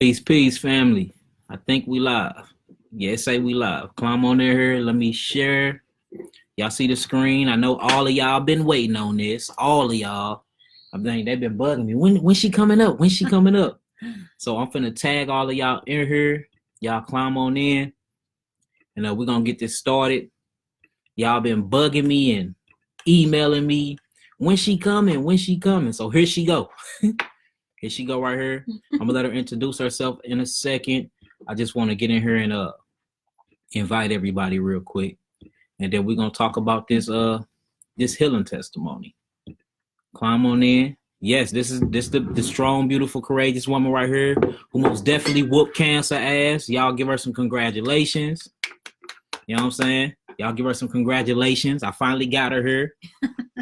Peace, family. I think we live. Yeah, say we live. Climb on there. Let me share. Y'all see the screen? I know all of y'all been waiting on this. All of y'all. I think they've been bugging me. When she coming up? When she coming up? So I'm finna tag all of y'all in here. Y'all climb on in. And we're gonna get this started. Y'all been bugging me and emailing me. When she coming? When she coming? So here she go. Here she go right here. I'm gonna let her introduce herself in a second. I just want to get in here and invite everybody real quick, and then we're gonna talk about this healing testimony. Climb on in. Yes, this is the strong, beautiful, courageous woman right here who most definitely whooped cancer ass. Y'all give her some congratulations. You know what I'm saying? Y'all give her some congratulations. I finally got her here.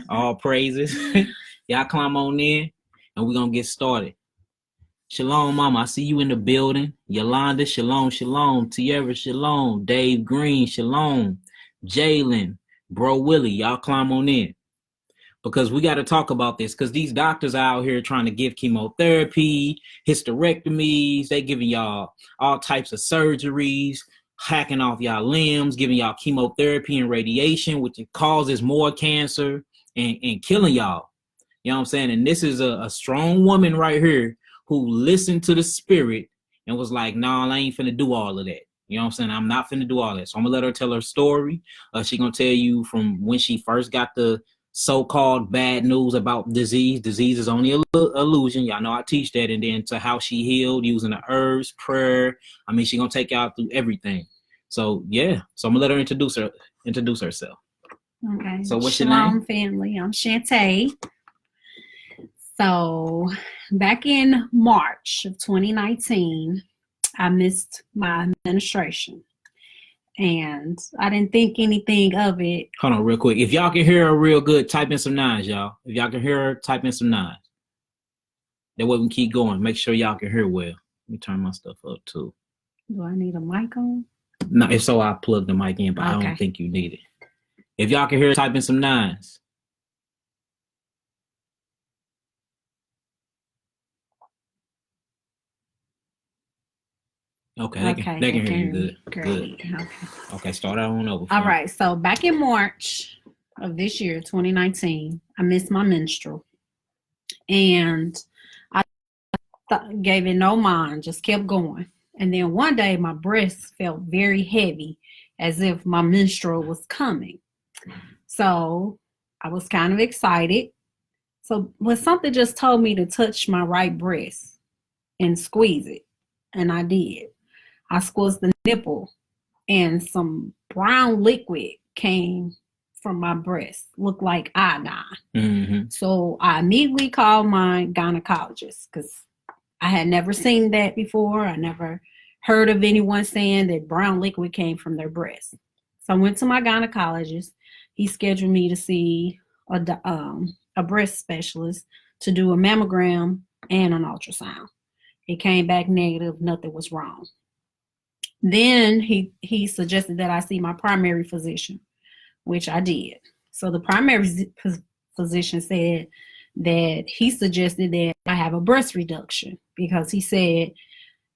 All praises. Y'all climb on in. And we're going to get started. Shalom, Mama. I see you in the building. Yolanda, shalom, shalom. Tierra, shalom. Dave Green, shalom. Jalen, Bro Willie, y'all climb on in. Because we got to talk about this. Because these doctors out here trying to give chemotherapy, hysterectomies. They giving y'all all types of surgeries, hacking off y'all limbs, giving y'all chemotherapy and radiation, which causes more cancer and killing y'all. You know what I'm saying? And this is a strong woman right here who listened to the spirit and was like, nah, I ain't finna do all of that. You know what I'm saying? I'm not finna do all that. So I'm gonna let her tell her story. She gonna tell you from when she first got the so-called bad news about disease. Disease is only an illusion. Y'all know I teach that. And then to how she healed using the herbs, prayer. I mean, she gonna take y'all through everything. So yeah. So I'm gonna let her introduce herself. Okay. So what's Shalom your name? Family. I'm Shantai. So back in March of 2019, I missed my menstruation. And I didn't think anything of it. Hold on real quick. If y'all can hear her real good, type in some nines, y'all. If y'all can hear her, type in some nines. That way we can keep going. Make sure y'all can hear well. Let me turn my stuff up too. Do I need a mic on? No, if so, I'll plug the mic in, but Okay. I don't think you need it. If y'all can hear her, type in some nines. Okay, they can hear you good. Great. Good. Okay, start out on over. All right. So back in March of this year, 2019, I missed my menstrual. And I gave it no mind, just kept going. And then one day my breasts felt very heavy, as if my menstrual was coming. So I was kind of excited. But something just told me to touch my right breast and squeeze it. And I did. I squeezed the nipple and some brown liquid came from my breast, looked like iodine. Mm-hmm. So I immediately called my gynecologist because I had never seen that before. I never heard of anyone saying that brown liquid came from their breast. So I went to my gynecologist. He scheduled me to see a breast specialist to do a mammogram and an ultrasound. It came back negative. Nothing was wrong. Then he suggested that I see my primary physician, which I did. So the primary physician said that he suggested that I have a breast reduction because he said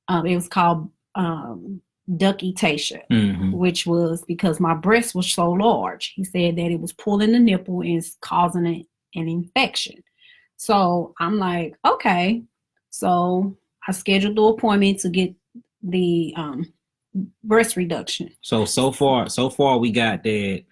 it was called ductilation, mm-hmm. which was because my breast was so large. He said that it was pulling the nipple and causing an infection. So I'm like, okay. So I scheduled the appointment to get the breast reduction. So far we got that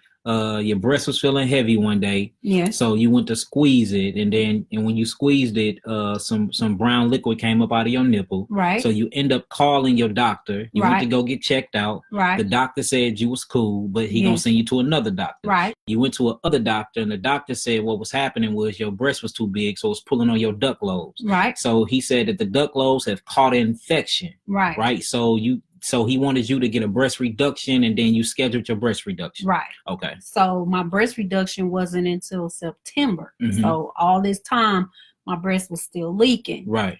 your breast was feeling heavy one day. Yes. So you went to squeeze it, and when you squeezed it, some brown liquid came up out of your nipple. Right. So you end up calling your doctor. You went to go get checked out. Right. The doctor said you was cool, but he gonna send you to another doctor. Right. You went to another doctor, and the doctor said what was happening was your breast was too big, so it's pulling on your duct lobes. Right. So he said that the duct lobes have caught an infection. Right. Right. So he wanted you to get a breast reduction, and then you scheduled your breast reduction. Right. Okay. So my breast reduction wasn't until September. Mm-hmm. So all this time, my breast was still leaking. Right.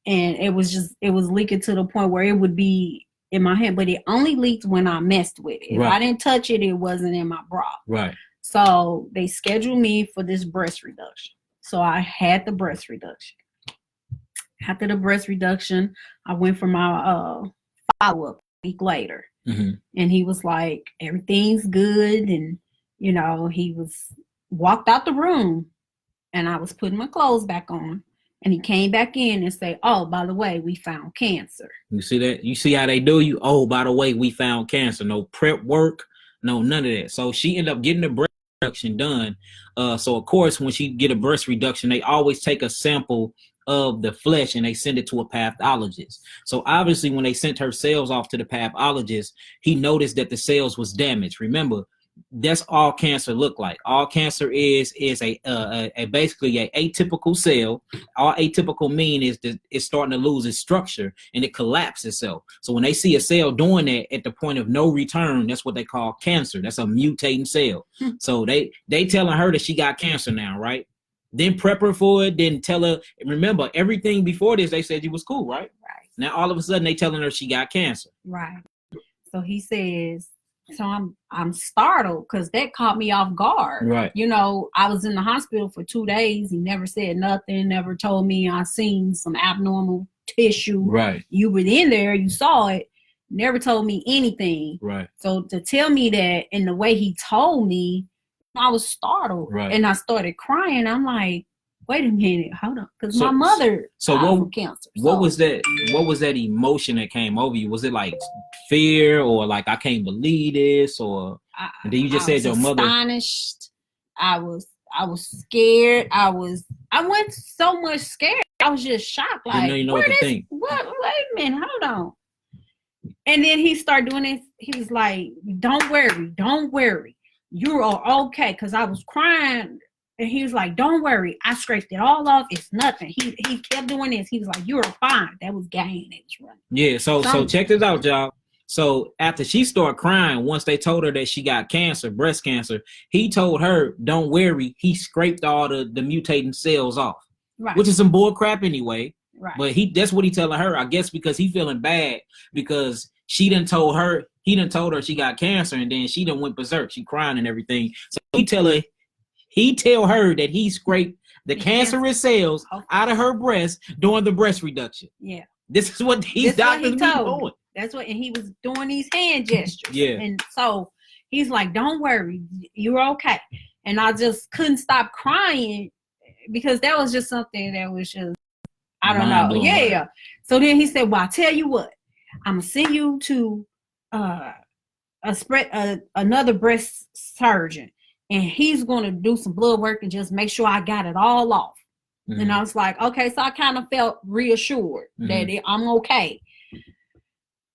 And it was leaking to the point where it would be in my hand, but it only leaked when I messed with it. If I didn't touch it, it wasn't in my bra. Right. So they scheduled me for this breast reduction. So I had the breast reduction. After the breast reduction, I went for my follow-up a week later. And he was like, everything's good. And, you know, he walked out the room and I was putting my clothes back on. And he came back in and said, oh, by the way, we found cancer. You see that? You see how they do you? Oh, by the way, we found cancer. No prep work. No, none of that. So she ended up getting the breast reduction done. So, of course, when she get a breast reduction, they always take a sample of the flesh and they send it to a pathologist. So obviously when they sent her cells off to the pathologist, he noticed that the cells was damaged. Remember, that's all cancer look like. All cancer is a basically a atypical cell. All atypical mean is that it's starting to lose its structure and it collapses itself. So when they see a cell doing that at the point of no return, that's what they call cancer. That's a mutating cell. So they telling her that she got cancer now, right? Then prep her for it, then tell her, remember, everything before this, they said you was cool, right? Right. Now, all of a sudden, they telling her she got cancer. Right. So he says, so I'm startled because that caught me off guard. Right. You know, I was in the hospital for 2 days. He never said nothing, never told me I seen some abnormal tissue. Right. You were in there, you saw it, never told me anything. Right. So to tell me that in the way he told me, I was startled. Right. And I started crying. I'm like, wait a minute, hold on. Because my mother died from cancer. What was that emotion that came over you? Was it like fear or like, I can't believe this? Or and then you just said your mother. Astonished. I was scared. I went so much scared. I was just shocked. Like, you know what to think. What? Wait a minute, hold on. And then he started doing this. He was like, don't worry. You are okay. Because I was crying. And he was like, don't worry. I scraped it all off. It's nothing. He kept doing this. He was like, you're fine. That was game. That was running. Yeah. So check this out, y'all. So after she started crying, once they told her that she got cancer, breast cancer, he told her, don't worry. He scraped all the mutating cells off, right. Which is some bull crap anyway. Right. But that's what he telling her, I guess, because he feeling bad because he done told her she got cancer and then she done went berserk. She crying and everything. So he tell her that he scraped the cancerous cells out of her breast during the breast reduction. Yeah. This is what these doctors be doing. That's what, and he was doing these hand gestures. Yeah. And so he's like, don't worry, you're okay. And I just couldn't stop crying because that was just something that was just, I don't know. Yeah. So then he said, well, I'll tell you what, I'm going to send you to another breast surgeon. And he's going to do some blood work and just make sure I got it all off. Mm-hmm. And I was like, okay. So I kind of felt reassured that I'm okay.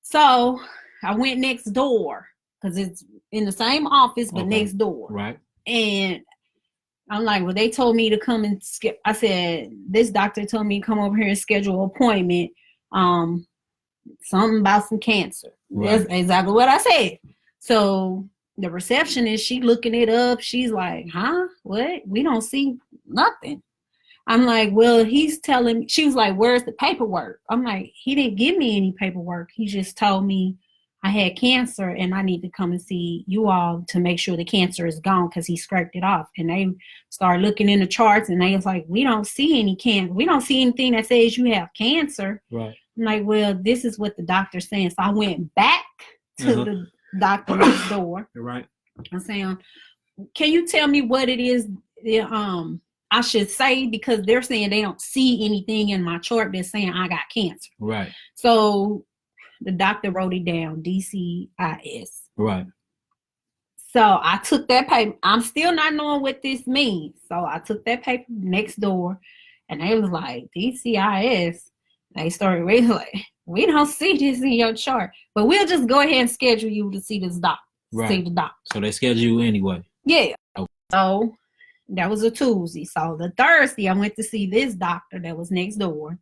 So I went next door because it's in the same office, but next door. Right. And I'm like, well, they told me to come and I said, this doctor told me to come over here and schedule an appointment. Something about some cancer. Right. That's exactly what I said. So the receptionist, she looking it up. She's like, huh? What? We don't see nothing. I'm like, well, he's telling me. She was like, where's the paperwork? I'm like, he didn't give me any paperwork. He just told me I had cancer and I need to come and see you all to make sure the cancer is gone because he scraped it off. And they started looking in the charts and they was like, we don't see any cancer. We don't see anything that says you have cancer. Right. I'm like, well, this is what the doctor's saying. So I went back to the doctor next door. Right. I'm saying, can you tell me what it is I should say, because they're saying they don't see anything in my chart that's saying I got cancer. Right. So the doctor wrote it down, DCIS. Right. So I took that paper. I'm still not knowing what this means. So I took that paper next door and they was like, DCIS. They started reading like, we don't see this in your chart, but we'll just go ahead and schedule you to see this doctor. Right. See the doctor. So they schedule you anyway. Yeah. Okay. So that was a Tuesday. So the Thursday, I went to see this doctor that was next door.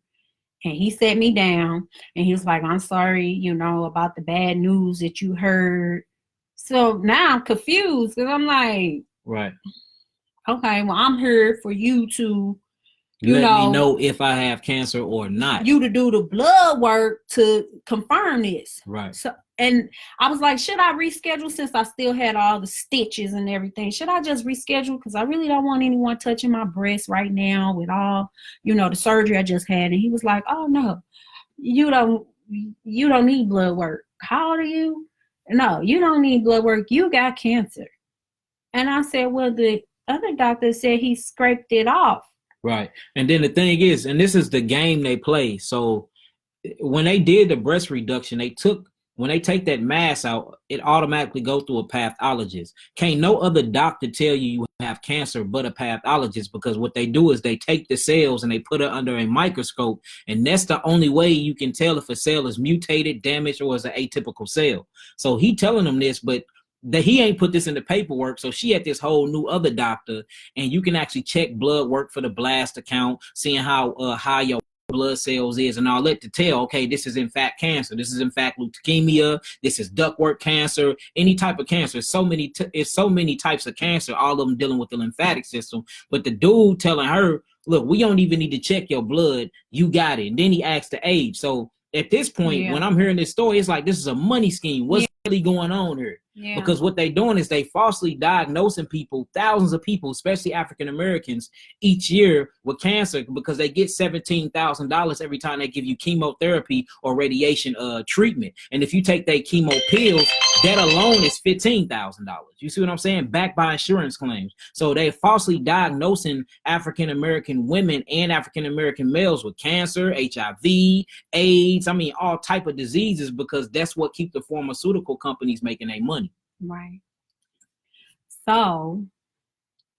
And he sat me down and he was like, I'm sorry, about the bad news that you heard. So now I'm confused because I'm like, right. Okay, well, I'm here for you to let me know if I have cancer or not. You to do the blood work to confirm this. Right. And I was like, should I reschedule since I still had all the stitches and everything? Should I just reschedule? Because I really don't want anyone touching my breast right now with all, the surgery I just had. And he was like, oh, no, you don't need blood work. How old are you? No, you don't need blood work. You got cancer. And I said, well, the other doctor said he scraped it off. Right. And then the thing is, and this is the game they play. So when they did the breast reduction, when they take that mass out, it automatically goes through a pathologist. Can't no other doctor tell you have cancer but a pathologist, because what they do is they take the cells and they put it under a microscope, and that's the only way you can tell if a cell is mutated, damaged, or is an atypical cell. So he telling them this, but that he ain't put this in the paperwork. So she had this whole new other doctor, and you can actually check blood work for the blast account, seeing how high your blood cells is and all that, to tell, okay, this is in fact cancer, this is in fact leukemia, this is ductwork cancer, any type of cancer. It's so many types of cancer, all of them dealing with the lymphatic system. But the dude telling her, look, we don't even need to check your blood, you got it. And then he asked the age. So at this point, when I'm hearing this story, it's like, this is a money scheme. What's really going on here? Because what they doing is they falsely diagnosing people, thousands of people, especially African Americans, each year with cancer, because they get $17,000 every time they give you chemotherapy or radiation treatment. And if you take their chemo pills, that alone is $15,000. You see what I'm saying? Backed by insurance claims. So they falsely diagnosing African American women and African American males with cancer, HIV, AIDS, all type of diseases, because that's what keep the pharmaceutical companies making their money. Right. So,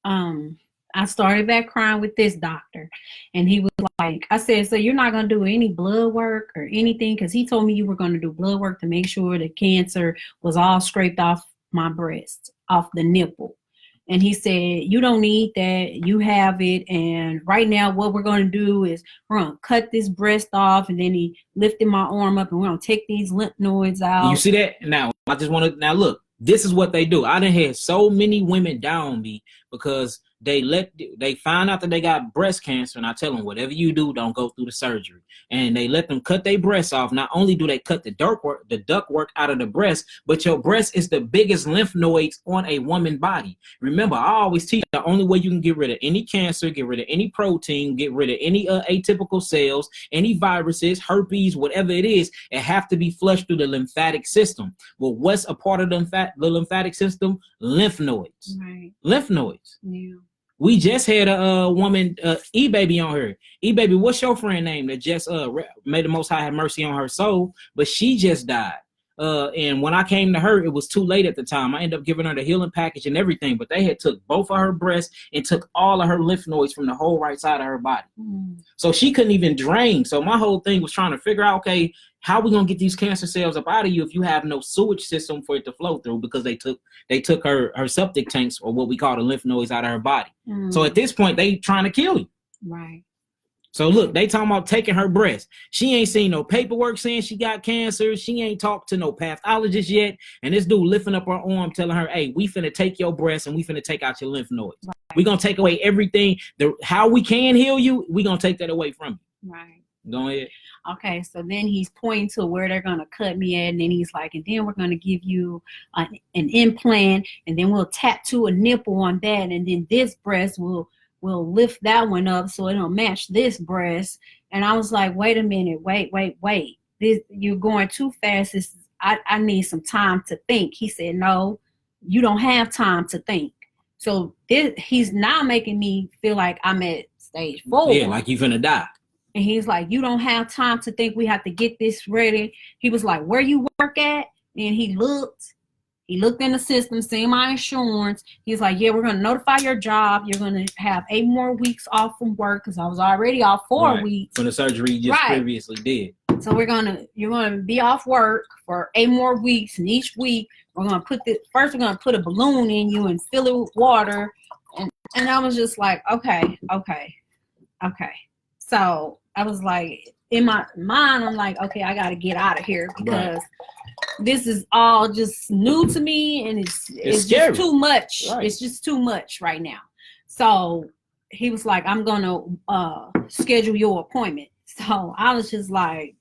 I started back crying with this doctor, and he was like, I said, so you're not going to do any blood work or anything? Because he told me you were going to do blood work to make sure the cancer was all scraped off my breast, off the nipple. And he said, you don't need that. You have it. And right now what we're going to do is we're going to cut this breast off. And then he lifted my arm up, and we're going to take these lymph nodes out. You see that? Now, I just want to, now look, this is what they do. I done had so many women down me because they find out that they got breast cancer, and I tell them, whatever you do, don't go through the surgery. And they let them cut their breasts off. Not only do they cut the ductwork out of the breast, but your breast is the biggest lymph nodes on a woman's body. Remember, I always teach the only way you can get rid of any cancer, get rid of any protein, get rid of any atypical cells, any viruses, herpes, whatever it is, it have to be flushed through the lymphatic system. Well, what's a part of the lymphatic system? Lymph nodes. Right. Lymph nodes. Yeah. We just had a woman, E-Baby, on her. E-Baby, what's your friend name that just may the Most High have mercy on her soul, but she just died. And when I came to her, it was too late at the time. I ended up giving her the healing package and everything, but they had took both of her breasts and took all of her lymph nodes from the whole right side of her body. So she couldn't even drain. So my whole thing was trying to figure out, okay, how we gonna get these cancer cells up out of you if you have no sewage system for it to flow through? Because they took her septic tanks, or what we call the lymph nodes, out of her body. So at this point, they trying to kill you. Right. So look, they talking about taking her breast. She ain't seen no paperwork saying she got cancer. She ain't talked to no pathologist yet. And this dude lifting up her arm telling her, hey, we finna take your breast and we finna take out your lymph nodes. Right. We gonna take away everything. How we can heal you, we gonna take that away from you. Right. Go ahead. Okay, so then he's pointing to where they're going to cut me at, and then he's like, and then we're going to give you an implant, and then we'll tattoo a nipple on that, and then this breast will lift that one up so it'll match this breast. And I was like, wait a minute, wait. This, you're going too fast. I need some time to think. He said, no, you don't have time to think. So he's now making me feel like I'm at stage 4. Yeah, like you're finna die. And he's like, you don't have time to think. We have to get this ready. He was like, where you work at? And he looked in the system, seeing my insurance. He's like, yeah, we're going to notify your job. You're going to have 8 more weeks off from work, because I was already off 4 weeks. From the surgery you just previously did. So you're going to be off work for 8 more weeks. And each week we're going to we're going to put a balloon in you and fill it with water. And I was just like, okay. So I was like, in my mind, I'm like, okay, I got to get out of here, because this is all just new to me, and it's just too much. Right. It's just too much right now. So he was like, I'm going to schedule your appointment. So I was just like,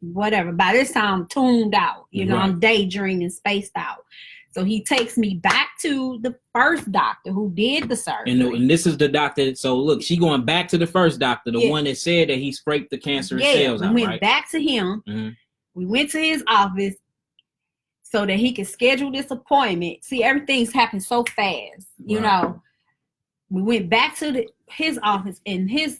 whatever. By this time, I'm tuned out. You know, Right. I'm daydreaming, spaced out. So he takes me back to the first doctor who did the surgery. And this is the doctor. So look, she going back to the first doctor, the one that said that he scraped the cancerous cells out. We went back to him. Mm-hmm. We went to his office so that he could schedule this appointment. See, everything's happened so fast. You know, we went back to his office, and his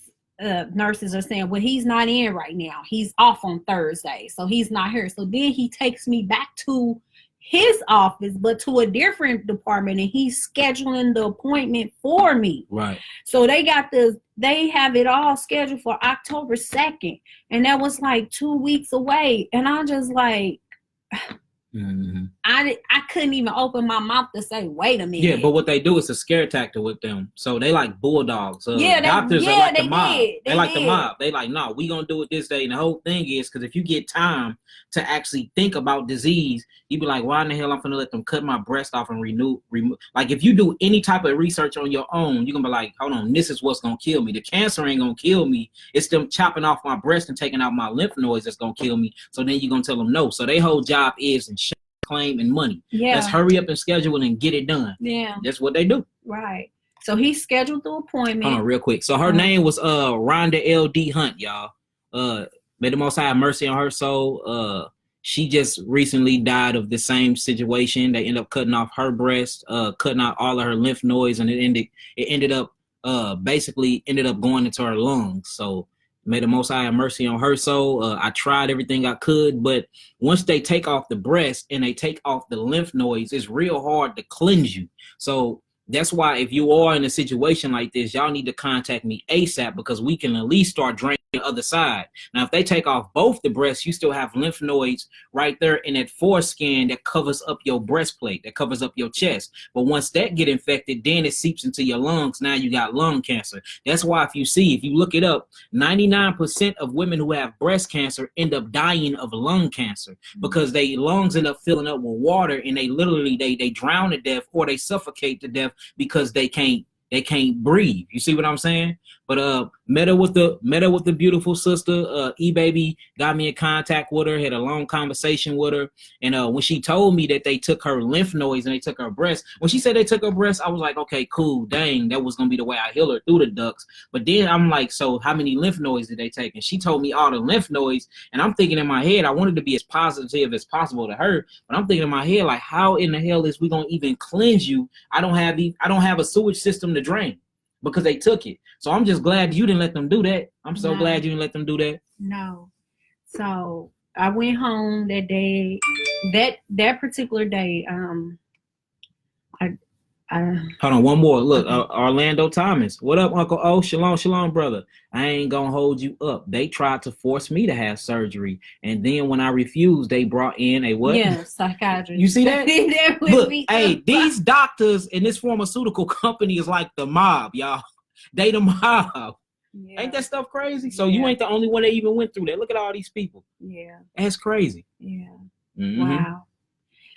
nurses are saying, well, he's not in right now. He's off on Thursday, so he's not here. So then he takes me back to his office, but to a different department, and he's scheduling the appointment for me. Right. So they have it all scheduled for October 2nd, and that was like 2 weeks away. And I'm just like, mm-hmm. I couldn't even open my mouth to say, wait a minute. Yeah, but what they do is a scare tactic with them. So they like bulldogs. Doctors are like the mob. They like the mob. They like, no, we gonna do it this day. And the whole thing is, because if you get time to actually think about disease, you be like, why in the hell I'm gonna let them cut my breast off and remove? Like, if you do any type of research on your own, you're gonna be like, hold on, this is what's gonna kill me. The cancer ain't gonna kill me. It's them chopping off my breast and taking out my lymph nodes that's gonna kill me. So then you're gonna tell them no. So their whole job is claim and money. Yeah. Let's hurry up and schedule and get it done. Yeah. That's what they do. Right. So he scheduled the appointment. Hold on real quick. So her name was Rhonda L.D. Hunt, y'all. May the Most High have mercy on her soul. She just recently died of the same situation. They ended up cutting off her breast, cutting out all of her lymph nodes, and it ended up going into her lungs. So may the Most High have mercy on her soul. I tried everything I could, but once they take off the breast and they take off the lymph nodes, it's real hard to cleanse you. So that's why if you are in a situation like this, y'all need to contact me ASAP, because we can at least start draining the other side. Now, if they take off both the breasts, you still have lymph nodes right there in that foreskin that covers up your breastplate, that covers up your chest. But once that get infected, then it seeps into your lungs. Now you got lung cancer. That's why if you look it up, 99% of women who have breast cancer end up dying of lung cancer, because their lungs end up filling up with water, and they literally they drown to death, or they suffocate to death because they can't breathe. You see what I'm saying? But met her with the beautiful sister. E-Baby got me in contact with her, had a long conversation with her. And when she told me that they took her lymph nodes and they took her breast, when she said they took her breast, I was like, okay, cool, dang, that was gonna be the way I heal her, through the ducts. But then I'm like, so how many lymph nodes did they take? And she told me all the lymph nodes, and I'm thinking in my head, I wanted to be as positive as possible to her, but I'm thinking in my head, like, how in the hell is we gonna even cleanse you? I don't have a sewage system to drain, because they took it. So I'm just glad you didn't let them do that. I'm so glad you didn't let them do that. No. So I went home that day, that particular day. Hold on, one more. Look, Orlando Thomas. What up, Uncle O? Shalom, brother. I ain't gonna hold you up. They tried to force me to have surgery, and then when I refused, they brought in a what? Yeah, psychiatrist. You see that? Look, hey, these doctors in this pharmaceutical company is like the mob, y'all. They the mob. Yeah. Ain't that stuff crazy? So you ain't the only one that even went through that. Look at all these people. Yeah. That's crazy. Yeah. Mm-hmm. Wow.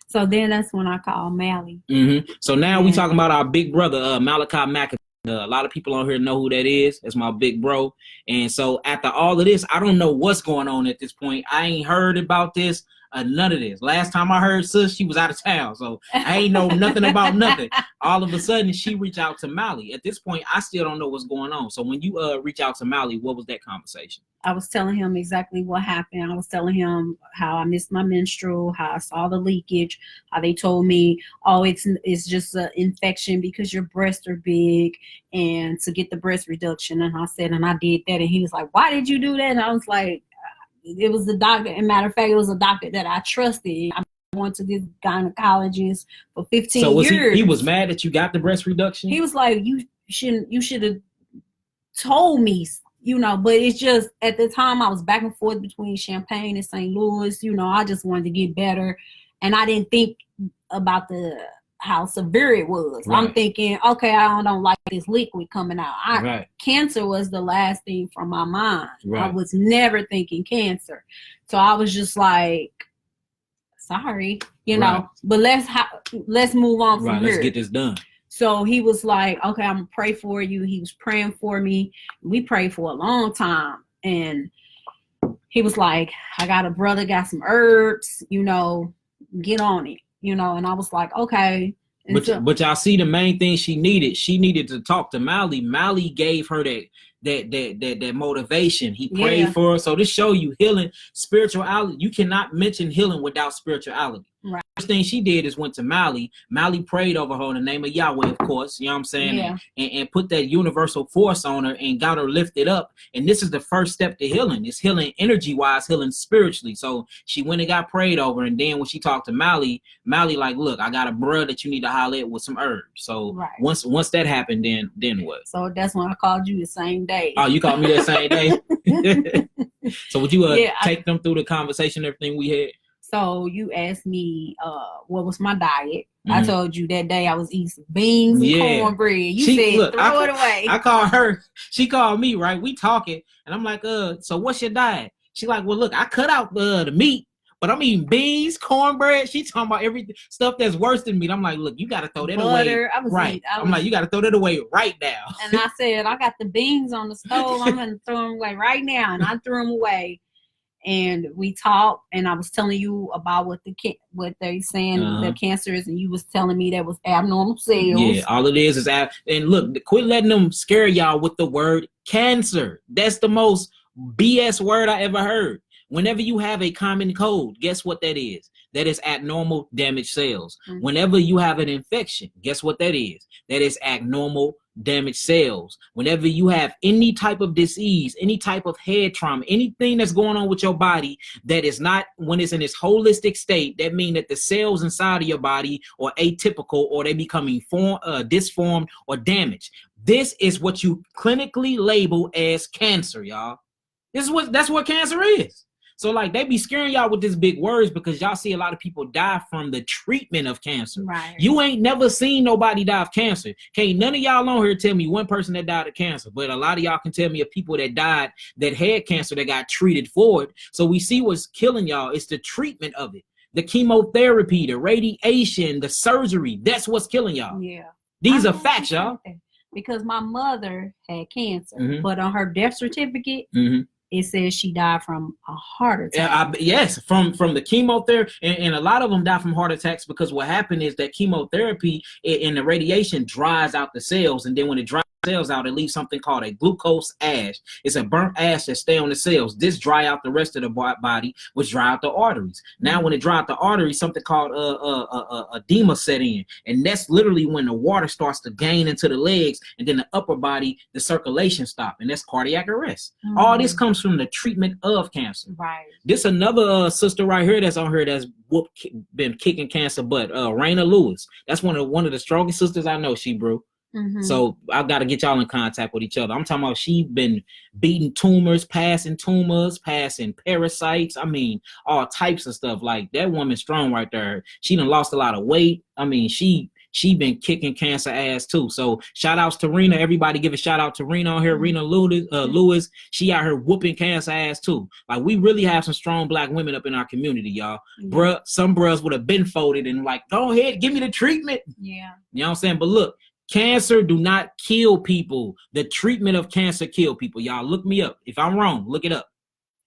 So then that's when I called Mally. Mm-hmm. So now we talking about our big brother, Malachi McAfee. A lot of people on here know who that is. That's my big bro. And so after all of this, I don't know what's going on at this point. I ain't heard about this. None of this. Last time I heard sis, she was out of town. So I ain't know nothing about nothing. All of a sudden, she reached out to Mally. At this point, I still don't know what's going on. So when you reach out to Mally, what was that conversation? I was telling him exactly what happened. I was telling him how I missed my menstrual, how I saw the leakage, how they told me, oh, it's just an infection because your breasts are big, and to get the breast reduction. And I said, and I did that. And he was like, why did you do that? And I was like, it was the doctor. And matter of fact, it was a doctor that I trusted. I went to this gynecologist for 15 years. He was mad that you got the breast reduction? He was like, you should have told me, but it's just, at the time I was back and forth between Champaign and St. Louis. I just wanted to get better. And I didn't think about how severe it was. Right. I'm thinking, okay, I don't like this liquid coming out. Cancer was the last thing from my mind. Right. I was never thinking cancer. So I was just like, sorry, but let's move on from here. Let's get this done. So he was like, okay, I'm gonna pray for you. He was praying for me. We prayed for a long time. And he was like, I got a brother, got some herbs, you know, get on it, you know. And I was like, okay. But y'all see the main thing she needed to talk to Mally. Mally gave her that motivation. He prayed for her. So this show you healing, spirituality. You cannot mention healing without spirituality. Right. First thing she did is went to Mally. Mally prayed over her in the name of Yahweh, of course. You know what I'm saying? Yeah. And put that universal force on her and got her lifted up. And this is the first step to healing. It's healing energy-wise, healing spiritually. So she went and got prayed over. And then when she talked to Mally like, look, I got a bruh that you need to holler at with some herbs. So once that happened, then what? So that's when I called you the same day. Oh, you called me that same day? So would you take them through the conversation, everything we had? So you asked me what was my diet. I told you that day I was eating some beans and cornbread. You said, throw it away. I called her. She called me, right? We talking. And I'm like, so what's your diet? She like, well, look, I cut out the meat, but I'm eating beans, cornbread. She talking about everything, stuff that's worse than meat. I'm like, look, you got to throw that away. I'm like, you got to throw that away right now. And I said, I got the beans on the stove. I'm going to throw them away right now. And I threw them away. And we talked, and I was telling you about what they saying the cancer is, and you was telling me that was abnormal cells. Yeah, all it is and look, quit letting them scare y'all with the word cancer. That's the most BS word I ever heard. Whenever you have a common cold, guess what that is? That is abnormal damaged cells. Whenever you have an infection, guess what that is? That is abnormal damaged cells. Whenever you have any type of disease, any type of head trauma, anything that's going on with your body that is not, when it's in its holistic state, that means that the cells inside of your body are atypical or they becoming disformed or damaged. This is what you clinically label as cancer, y'all. That's what cancer is. So like they be scaring y'all with these big words because y'all see a lot of people die from the treatment of cancer. Right. You ain't never seen nobody die of cancer. Can't none of y'all on here tell me one person that died of cancer, but a lot of y'all can tell me of people that died that had cancer that got treated for it. So we see what's killing y'all. It's the treatment of it. The chemotherapy, the radiation, the surgery. That's what's killing y'all. Yeah. These are facts, y'all. Because my mother had cancer, but on her death certificate, it says she died from a heart attack. Yes, from the chemotherapy, and a lot of them die from heart attacks because what happened is that chemotherapy and the radiation dries out the cells, and then when it dries cells out, it leaves something called a glucose ash. It's a burnt ash that stay on the cells. This dry out the rest of the body, which dry out the arteries. Now, when it dry out the arteries, something called edema set in, and that's literally when the water starts to gain into the legs, and then the upper body, the circulation stop, and that's cardiac arrest. All this comes from the treatment of cancer. Right. This another sister right here that's on here that's been kicking cancer butt. Raina Lewis. That's one of the strongest sisters I know. She brew. So I got to get y'all in contact with each other. I'm talking about she been beating tumors, passing parasites. I mean, all types of stuff. Like that woman strong right there. She done lost a lot of weight. I mean, she been kicking cancer ass too. So shout outs to Rena. Everybody give a shout out to Rena on here. Rena Lewis. She out here whooping cancer ass too. Like we really have some strong black women up in our community, y'all. Bruh, some bruhs would have been folded and like, go ahead, give me the treatment. Yeah. You know what I'm saying? But look, cancer do not kill people. The treatment of cancer kill people. Y'all look me up. If I'm wrong, look it up.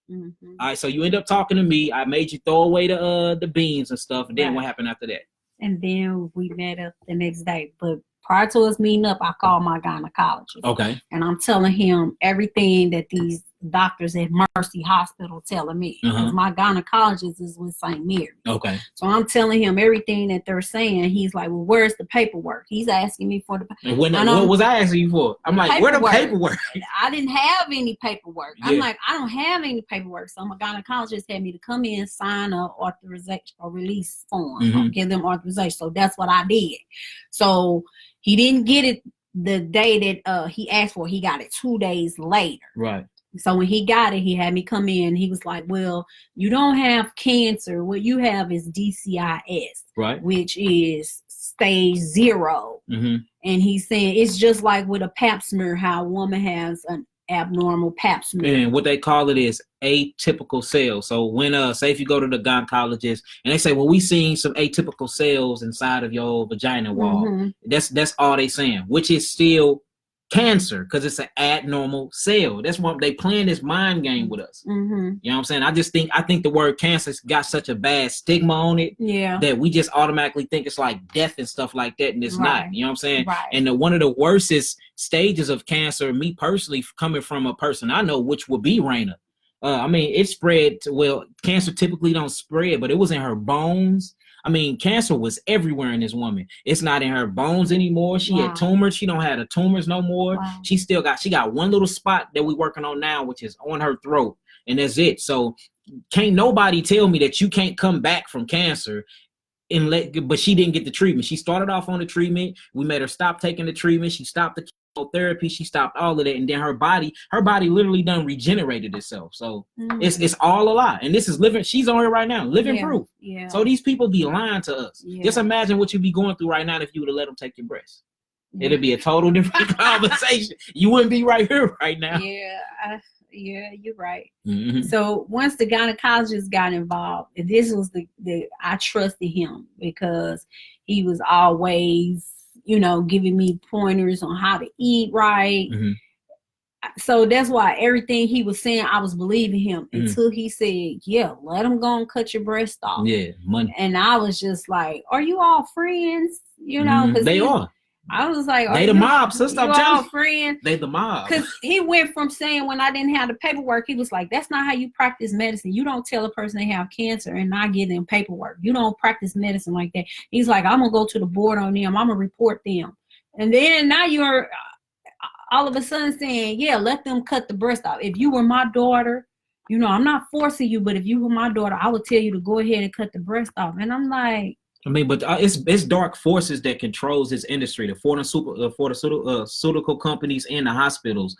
All right, so you end up talking to me. I made you throw away the beans and stuff. And then what happened after that? And then we met up the next day. But prior to us meeting up, I called my gynecologist. Okay. And I'm telling him everything that these doctors at Mercy Hospital telling me. Because my gynecologist is with St. Mary. Okay. So I'm telling him everything that they're saying. He's like, well, where's the paperwork? He's asking me for the paperwork. What was I asking you for? I'm like, where the paperwork? I didn't have any paperwork. Yeah. I'm like, I don't have any paperwork. So my gynecologist had me to come in, sign a authorization or release form, give them authorization. So that's what I did. So he didn't get it the day that he asked for. He got it 2 days later. Right. So when he got it, he had me come in. He was like, well, you don't have cancer. What you have is DCIS, right, which is stage 0. And he's saying it's just like with a pap smear, how a woman has an abnormal pap smear. And what they call it is atypical cells. So when say if you go to the gynecologist and they say, well, we seen some atypical cells inside of your vagina wall. That's all they saying, which is still cancer, because it's an abnormal cell. That's what they playing this mind game with us. Mm-hmm. You know what I'm saying? I think the word cancer's got such a bad stigma on it, that we just automatically think it's like death and stuff like that, and it's not. You know what I'm saying? Right. And one of the worstest stages of cancer, me personally, coming from a person I know, which would be Raina. I mean, it spread well, cancer typically don't spread, but it was in her bones. I mean, cancer was everywhere in this woman. It's not in her bones anymore. She had tumors. She don't have the tumors no more. Wow. She got one little spot that we're working on now, which is on her throat. And that's it. So can't nobody tell me that you can't come back from cancer but she didn't get the treatment. She started off on the treatment. We made her stop taking the treatment. She stopped the chemotherapy. She stopped all of that. And then her body literally done regenerated itself. So it's all a lie. And this is living. She's on here right now, living proof. Yeah. So these people be lying to us. Yeah. Just imagine what you'd be going through right now if you would have let them take your breast. Yeah. It'd be a total different conversation. You wouldn't be right here right now. Yeah, you're right. Mm-hmm. So once the gynecologist got involved, this was I trusted him because he was always, giving me pointers on how to eat right. Mm-hmm. So that's why everything he was saying, I was believing him until he said, yeah, let him go and cut your breast off. Yeah, money. And I was just like, are you all friends? Cause they are. I was like, they the mob, sister. I'm telling you, friends. They the mob. Because he went from saying when I didn't have the paperwork, he was like, that's not how you practice medicine. You don't tell a person they have cancer and not give them paperwork. You don't practice medicine like that. He's like, I'm going to go to the board on them. I'm going to report them. And then now you're all of a sudden saying, yeah, let them cut the breast off. If you were my daughter, I'm not forcing you, but if you were my daughter, I would tell you to go ahead and cut the breast off. And I'm like, I mean, but it's dark forces that controls this industry. The pharmaceutical companies and the hospitals.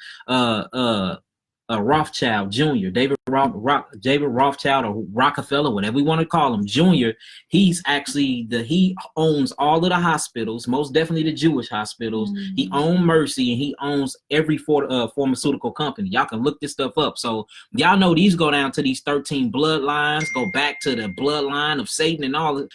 Rothschild Jr., David Rothschild, or Rockefeller, whatever we want to call him, Jr. He's actually he owns all of the hospitals, most definitely the Jewish hospitals. Mm-hmm. He owns Mercy, and he owns every pharmaceutical company. Y'all can look this stuff up. So y'all know these go down to these 13 bloodlines, go back to the bloodline of Satan and all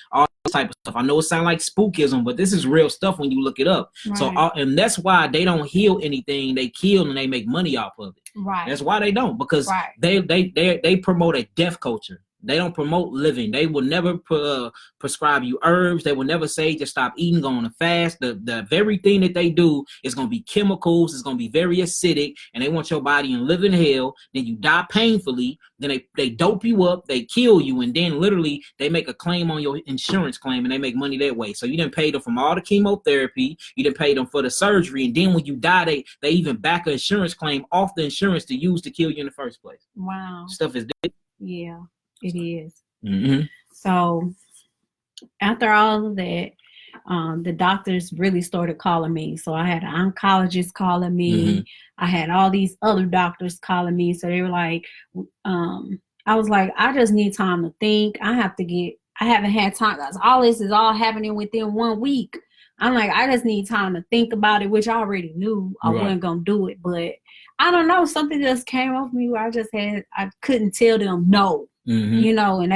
type of stuff. I know it sounds like spookism, but this is real stuff when you look it up. Right. So and that's why they don't heal anything. They kill and they make money off of it. Right. That's why they don't, because they promote a death culture. They don't promote living. They will never prescribe you herbs. They will never say just stop eating, go on a fast. The very thing that they do is going to be chemicals. It's going to be very acidic, and they want your body in living hell. Then you die painfully. Then they dope you up. They kill you, and then literally they make a claim on your insurance claim, and they make money that way. So you didn't pay them from all the chemotherapy. You didn't pay them for the surgery, and then when you die, they even back an insurance claim off the insurance to use to kill you in the first place. Wow. Stuff is dead. Yeah. It is. Mm-hmm. So after all of that, the doctors really started calling me. So I had an oncologist calling me. Mm-hmm. I had all these other doctors calling me. So they were like, I was like, I just need time to think. I haven't had time. All this is all happening within 1 week. I'm like, I just need time to think about it, which I already knew I wasn't going to do it. But I don't know. Something just came off me where I couldn't tell them no. Mm-hmm. And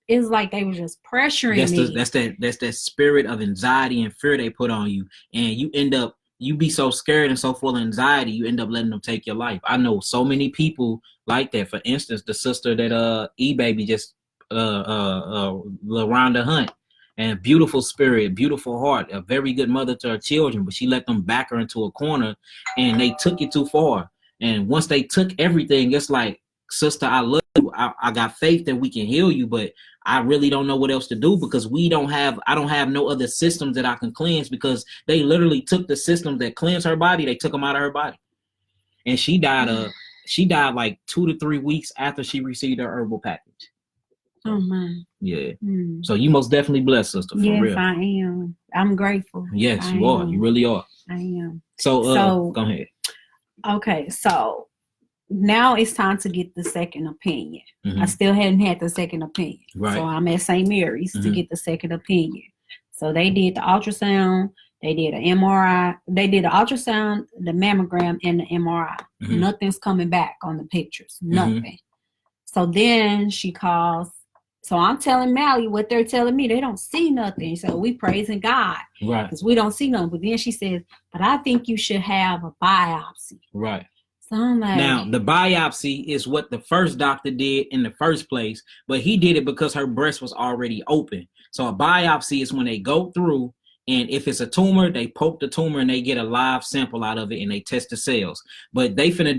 it's like they were just pressuring me. That's that spirit of anxiety and fear they put on you, and you be so scared and so full of anxiety, you end up letting them take your life. I know so many people like that. For instance, the sister that E-Baby just LaRonda Hunt, and a beautiful spirit, beautiful heart, a very good mother to her children, but she let them back her into a corner, and they took it too far. And once they took everything, it's like, sister, I love you. I got faith that we can heal you, but I really don't know what else to do, because I don't have no other systems that I can cleanse, because they literally took the systems that cleanse her body. They took them out of her body. And she died like 2 to 3 weeks after she received her herbal package. Oh man. Yeah. So you most definitely blessed, sister. For real. Yes, I am. I'm grateful. Yes, you are. You really are. I am. So go ahead. Okay, so now it's time to get the second opinion. Mm-hmm. I still hadn't had the second opinion. Right. So I'm at St. Mary's to get the second opinion. So they did the ultrasound, they did an MRI, they did the ultrasound, the mammogram, and the MRI. Mm-hmm. Nothing's coming back on the pictures. Nothing. So then she calls So I'm telling Mally what they're telling me. They don't see nothing. So we praising God. Right. Because we don't see nothing. But then she says, but I think you should have a biopsy. Right. So I'm like, now, the biopsy is what the first doctor did in the first place, but he did it because her breast was already open. So a biopsy is when they go through, and if it's a tumor, they poke the tumor and they get a live sample out of it and they test the cells. But they finna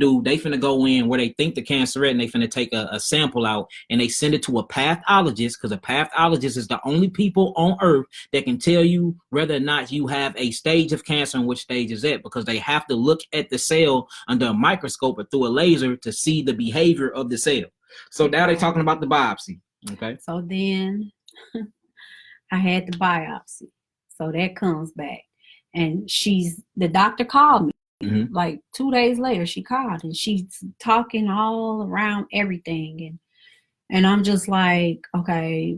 go in where they think the cancer is, and they finna take a sample out and they send it to a pathologist, because a pathologist is the only people on earth that can tell you whether or not you have a stage of cancer and which stage is it, because they have to look at the cell under a microscope or through a laser to see the behavior of the cell. So now they're talking about the biopsy. Okay. So then I had the biopsy. So that comes back, and the doctor called me like 2 days later. She called and she's talking all around everything, and I'm just like, okay,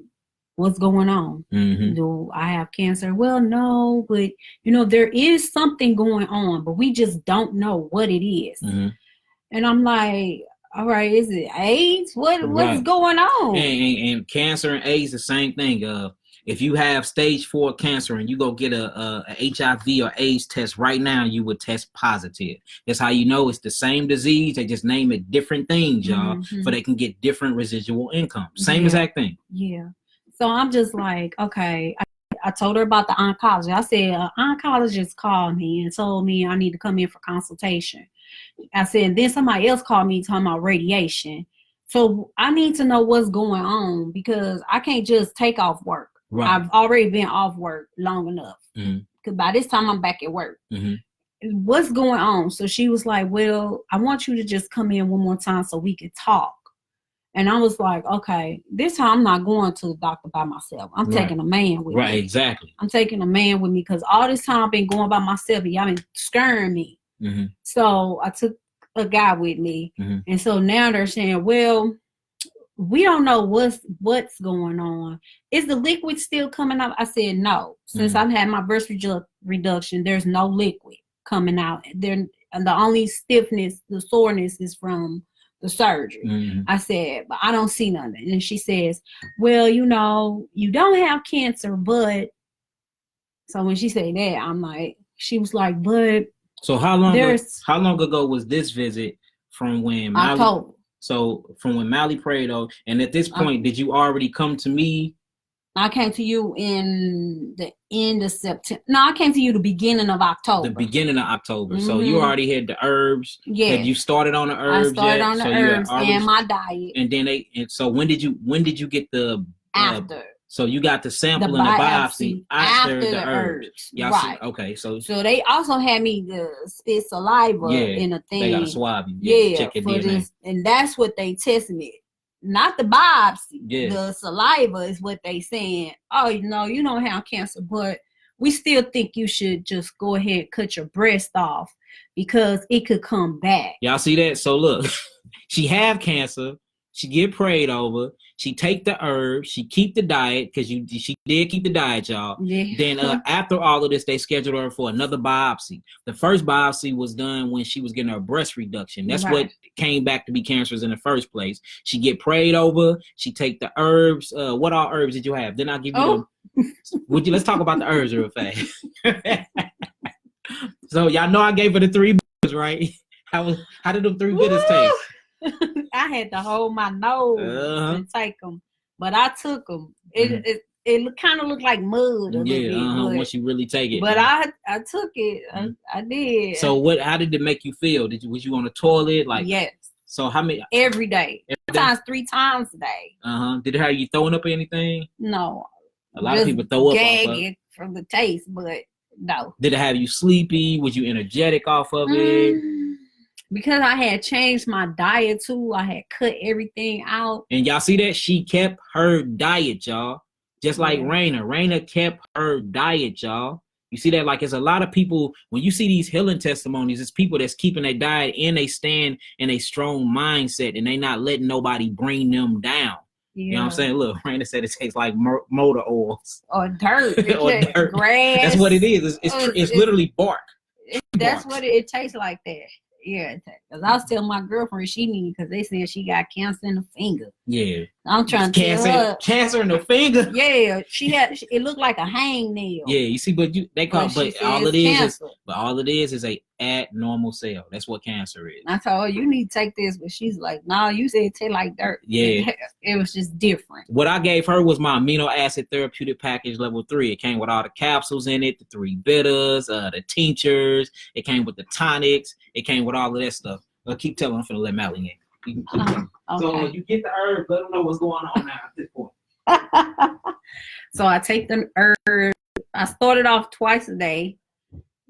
what's going on? Do I have cancer? Well, no, but there is something going on, but we just don't know what it is. And I'm like, all right, is it AIDS? What's going on? And cancer and AIDS, the same thing. If you have stage 4 cancer and you go get a HIV or AIDS test right now, you would test positive. That's how you know it's the same disease. They just name it different things, y'all, so they can get different residual income. Same exact thing. Yeah. So I'm just like, okay. I told her about the oncologist. I said, an oncologist called me and told me I need to come in for consultation. I said, and then somebody else called me talking about radiation. So I need to know what's going on, because I can't just take off work. Right. I've already been off work long enough, because by this time I'm back at work. What's going on? So she was like, well, I want you to just come in one more time so we can talk. And I was like, okay, this time I'm not going to the doctor by myself. I'm taking a man with me. Right, exactly. I'm taking a man with me, because all this time I've been going by myself and y'all been scaring me. So I took a guy with me. And so now they're saying, well, we don't know what's going on. Is the liquid still coming out? I said no. Since I've had my breast reduction, there's no liquid coming out. The only stiffness, the soreness is from the surgery. I said, but I don't see nothing. And she says, well, you don't have cancer, but. So when she said that, I'm like, she was like, but. So how long ago was this visit from when? October. So from when Mally prayed, and at this point, did you already come to me? I came to you in the end of September. No, I came to you the beginning of October. The beginning of October. So you already had the herbs. Yeah. Had you started on the herbs? I started on the herbs and my diet. And then so when did you get the after? So you got the sample and the biopsy after the herbs. Right. Okay. So they also had me spit saliva in a thing. They got to swab you. Yeah. Check your DNA. And that's what they test me. Not the biopsy. Yeah. The saliva is what they saying. Oh, no, you don't have cancer, but we still think you should just go ahead and cut your breast off, because it could come back. Y'all see that? So look, she have cancer. She get prayed over. She take the herbs. She keep the diet, because she did keep the diet, y'all. Yeah. Then after all of this, they scheduled her for another biopsy. The first biopsy was done when she was getting her breast reduction. That's what came back to be cancerous in the first place. She get prayed over. She take the herbs. What all herbs did you have? Then I'll give you let's talk about the herbs real fast. So y'all know I gave her the 3 bitters, right? How did them 3 bitters taste? I had to hold my nose and take them, but I took them. It kind of looked like mud a little bit. Once you really take it. But I took it. I did. So how did it make you feel? Was you on the toilet? Yes. So how many? Every day. Sometimes 3 times a day. Did it have you throwing up or anything? No. A lot of people throw up gagging from the taste, but no. Did it have you sleepy? Was you energetic off of it? Because I had changed my diet too. I had cut everything out. And y'all see that? She kept her diet, y'all. Just like Raina. Raina kept her diet, y'all. You see that? Like, it's a lot of people, when you see these healing testimonies, it's people that's keeping their diet and they stand in a strong mindset and they not letting nobody bring them down. Yeah. You know what I'm saying? Look, Raina said it tastes like motor oils. Or dirt. Or dirt. Grass. That's what it is. It's literally bark. That's what it tastes like that. Yeah, because I was telling my girlfriend she needs, because they said she got cancer in the finger. Yeah. I'm trying to tell her. Cancer in the finger? Yeah, it looked like a hangnail. Yeah, you see, but they call, but all it is a abnormal cell. That's what cancer is. I told her, you need to take this, but she's like, no, you said it tastes like dirt. Yeah. It was just different. What I gave her was my amino acid therapeutic package level 3. It came with all the capsules in it, the 3 bitters, the tinctures. It came with the tonics. It came with all of that stuff. I'll keep telling them, I'm finna let Mally in. Okay. So you get the herb, let them know what's going on now at this point. So I take the herb. I started off twice a day,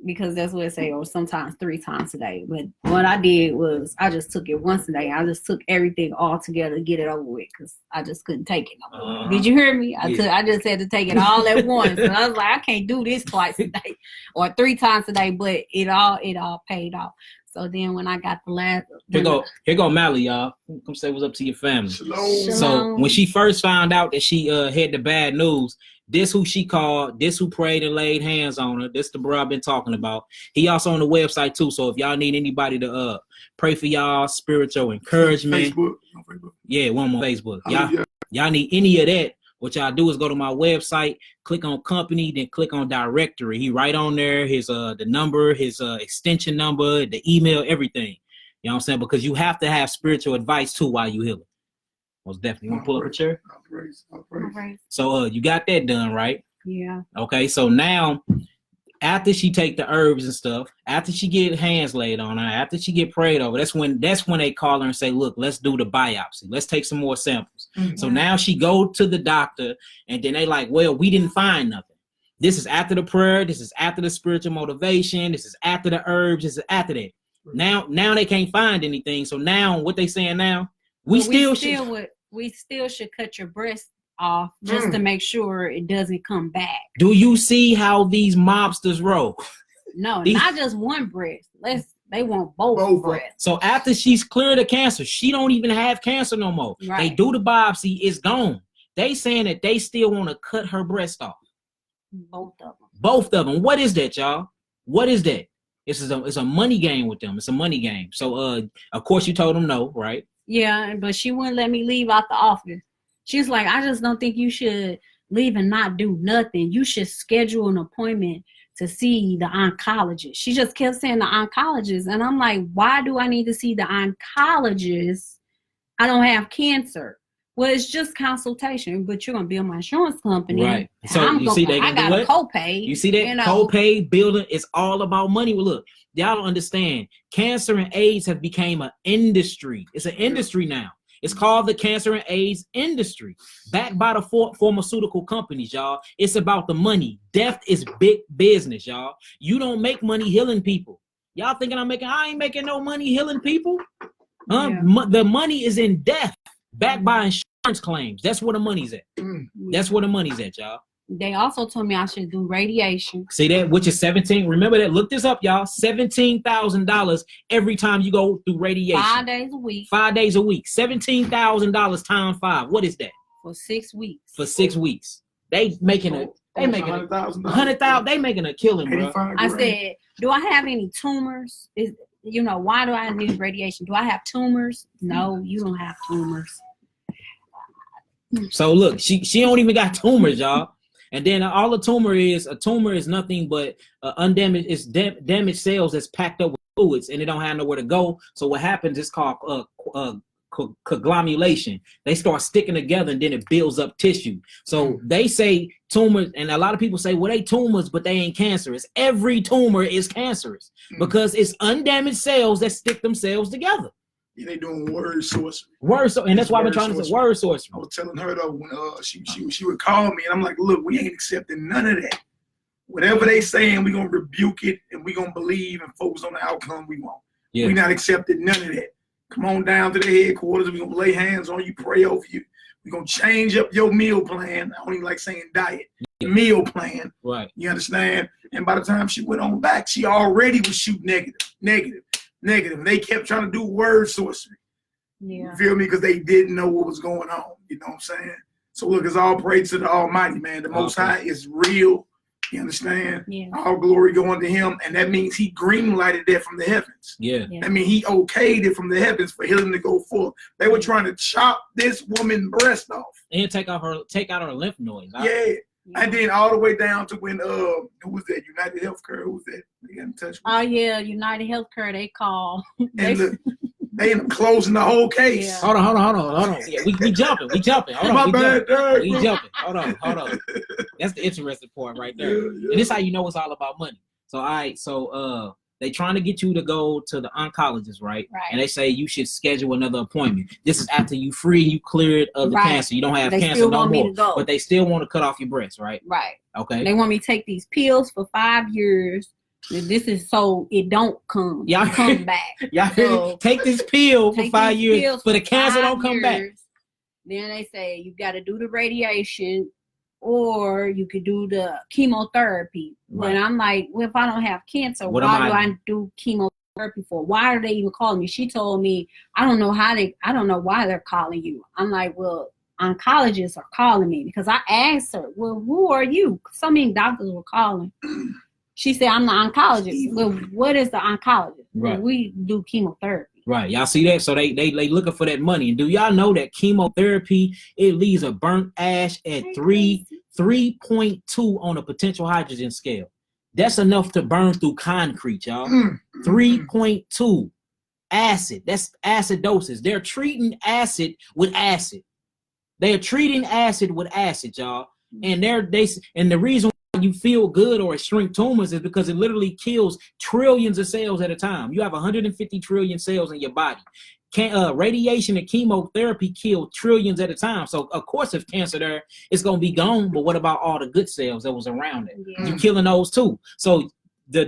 because that's what it say, or sometimes 3 times a day. But what I did was I just took it once a day. I just took everything all together to get it over with, because I just couldn't take it no more. Did you hear me? I just had to take it all at once. And I was like, I can't do this twice a day or 3 times a day, but it all paid off. So then when I got the last, here go Mally, y'all. Come say what's up to your family. Shalom. So when she first found out that she had the bad news, this who she called, this who prayed and laid hands on her. This the bro I've been talking about. He also on the website too. So if y'all need anybody to pray for y'all, spiritual encouragement. Facebook. Yeah, one more Facebook. Y'all need any of that. What y'all do is go to my website, click on company, then click on directory. He right on there, his the number, his extension number, the email, everything. You know what I'm saying? Because you have to have spiritual advice too while you healing. Most definitely. You want to pull up a chair? I'll praise. So you got that done, right? Yeah. Okay, so now after she take the herbs and stuff, after she get hands laid on her, after she get prayed over, that's when they call her and say, look, let's do the biopsy. Let's take some more samples. Mm-hmm. So now she go to the doctor, and then they like, well, we didn't find nothing. This is after the prayer. This is after the spiritual motivation. This is after the herbs. This is after that. Now they can't find anything. So now what they saying now, we still should cut your breast off just to make sure it doesn't come back. Do you see how these mobsters roll? No, not just one breast. They want both breasts. So after she's cleared of cancer, she don't even have cancer no more. Right. They do the biopsy, it's gone. They saying that they still want to cut her breast off. Both of them. What is that, y'all? What is that? It's a money game with them. It's a money game. So of course you told them no, right? Yeah, but she wouldn't let me leave out the office. She's like, I just don't think you should leave and not do nothing. You should schedule an appointment to see the oncologist. She just kept saying the oncologist. And I'm like, why do I need to see the oncologist? I don't have cancer. Well, it's just consultation, but you're going to bill my insurance company. Right. So I got a copay. You see that? Copay building is all about money. Well, look, y'all don't understand. Cancer and AIDS have become an industry. It's an industry now. It's called the cancer and AIDS industry, backed by the pharmaceutical companies, y'all. It's about the money. Death is big business, y'all. You don't make money healing people. Y'all thinking I ain't making no money healing people? Yeah. The money is in death, backed by insurance claims. That's where the money's at. That's where the money's at, y'all. They also told me I should do radiation. See that? Which is 17. Remember that. Look this up, y'all. $17,000 every time you go through radiation. 5 days a week. 5 days a week. $17,000 times 5. What is that? For 6 weeks. For 6 weeks. They making $100,000. They making a killing, bro. I said, do I have any tumors? Why do I need radiation? Do I have tumors? No, you don't have tumors. So look, she don't even got tumors, y'all. And then all a tumor is nothing but undamaged. It's damaged cells that's packed up with fluids, and they don't have nowhere to go. So what happens is called conglomeration. They start sticking together, and then it builds up tissue. So they say tumors, and a lot of people say, well, they tumors, but they ain't cancerous. Every tumor is cancerous because it's undamaged cells that stick themselves together. Yeah, they doing word sorcery. And that's why I've been trying to say word sorcery. I was telling her though when she would call me, and I'm like, look, we ain't accepting none of that. Whatever they saying, we gonna rebuke it, and we gonna believe and focus on the outcome we want. Yeah. We not accepting none of that. Come on down to the headquarters. We gonna lay hands on you, pray over you. We gonna change up your meal plan. I don't even like saying diet. Meal plan. Right. You understand? And by the time she went on back, she already was shooting negative. They kept trying to do word sorcery. Yeah. You feel me? Because they didn't know what was going on. You know what I'm saying? So look, it's all praise to the Almighty, man. The Most High is real. You understand? Yeah. All glory going to him, and that means he green-lighted that from the heavens. Yeah. I mean, he okayed it from the heavens for healing to go forth. They were trying to chop this woman's breast off. And take out her lymph nodes. Yeah. And then all the way down to when who was that? United Healthcare. Who was that? They got in touch with. Oh yeah, United Healthcare. They call. And look, they ended up closing the whole case. Yeah. Hold on. Yeah, we jumping. Hold on. My bad, Dad. We jumping. Hold on. That's the interesting part right there. Yeah. And this is how you know it's all about money. So they trying to get you to go to the oncologist, right? And they say you should schedule another appointment. This is after you free, you cleared of the cancer. You don't have cancer no more. But they still want to cut off your breast, right? Right. Okay. They want me to take these pills for 5 years. This is so it don't come back. Y'all take this pill for 5 years, but the cancer don't come back. Then they say you got to do the radiation, or you could do the chemotherapy. Right. But I'm like, well, if I don't have cancer, why do I do chemotherapy for? Why are they even calling me? She told me, I don't know why they're calling you. I'm like, well, oncologists are calling me, because I asked her, well, who are you? So many doctors were calling. She said, I'm the oncologist. Well, what is the oncologist? Right. Well, we do chemotherapy. Right. Y'all see that? So they looking for that money. And do y'all know that chemotherapy, it leaves a burnt ash at 3.2 on a potential hydrogen scale. That's enough to burn through concrete, y'all. 3.2 acid. That's acidosis. They're treating acid with acid. They're treating acid with acid, y'all. And and the reason you feel good or shrink tumors is because it literally kills trillions of cells at a time. You have 150 trillion cells in your body. Radiation and chemotherapy kill trillions at a time. So of course, if cancer there, it's gonna be gone. But what about all the good cells that was around it? Yeah. You're killing those too. So they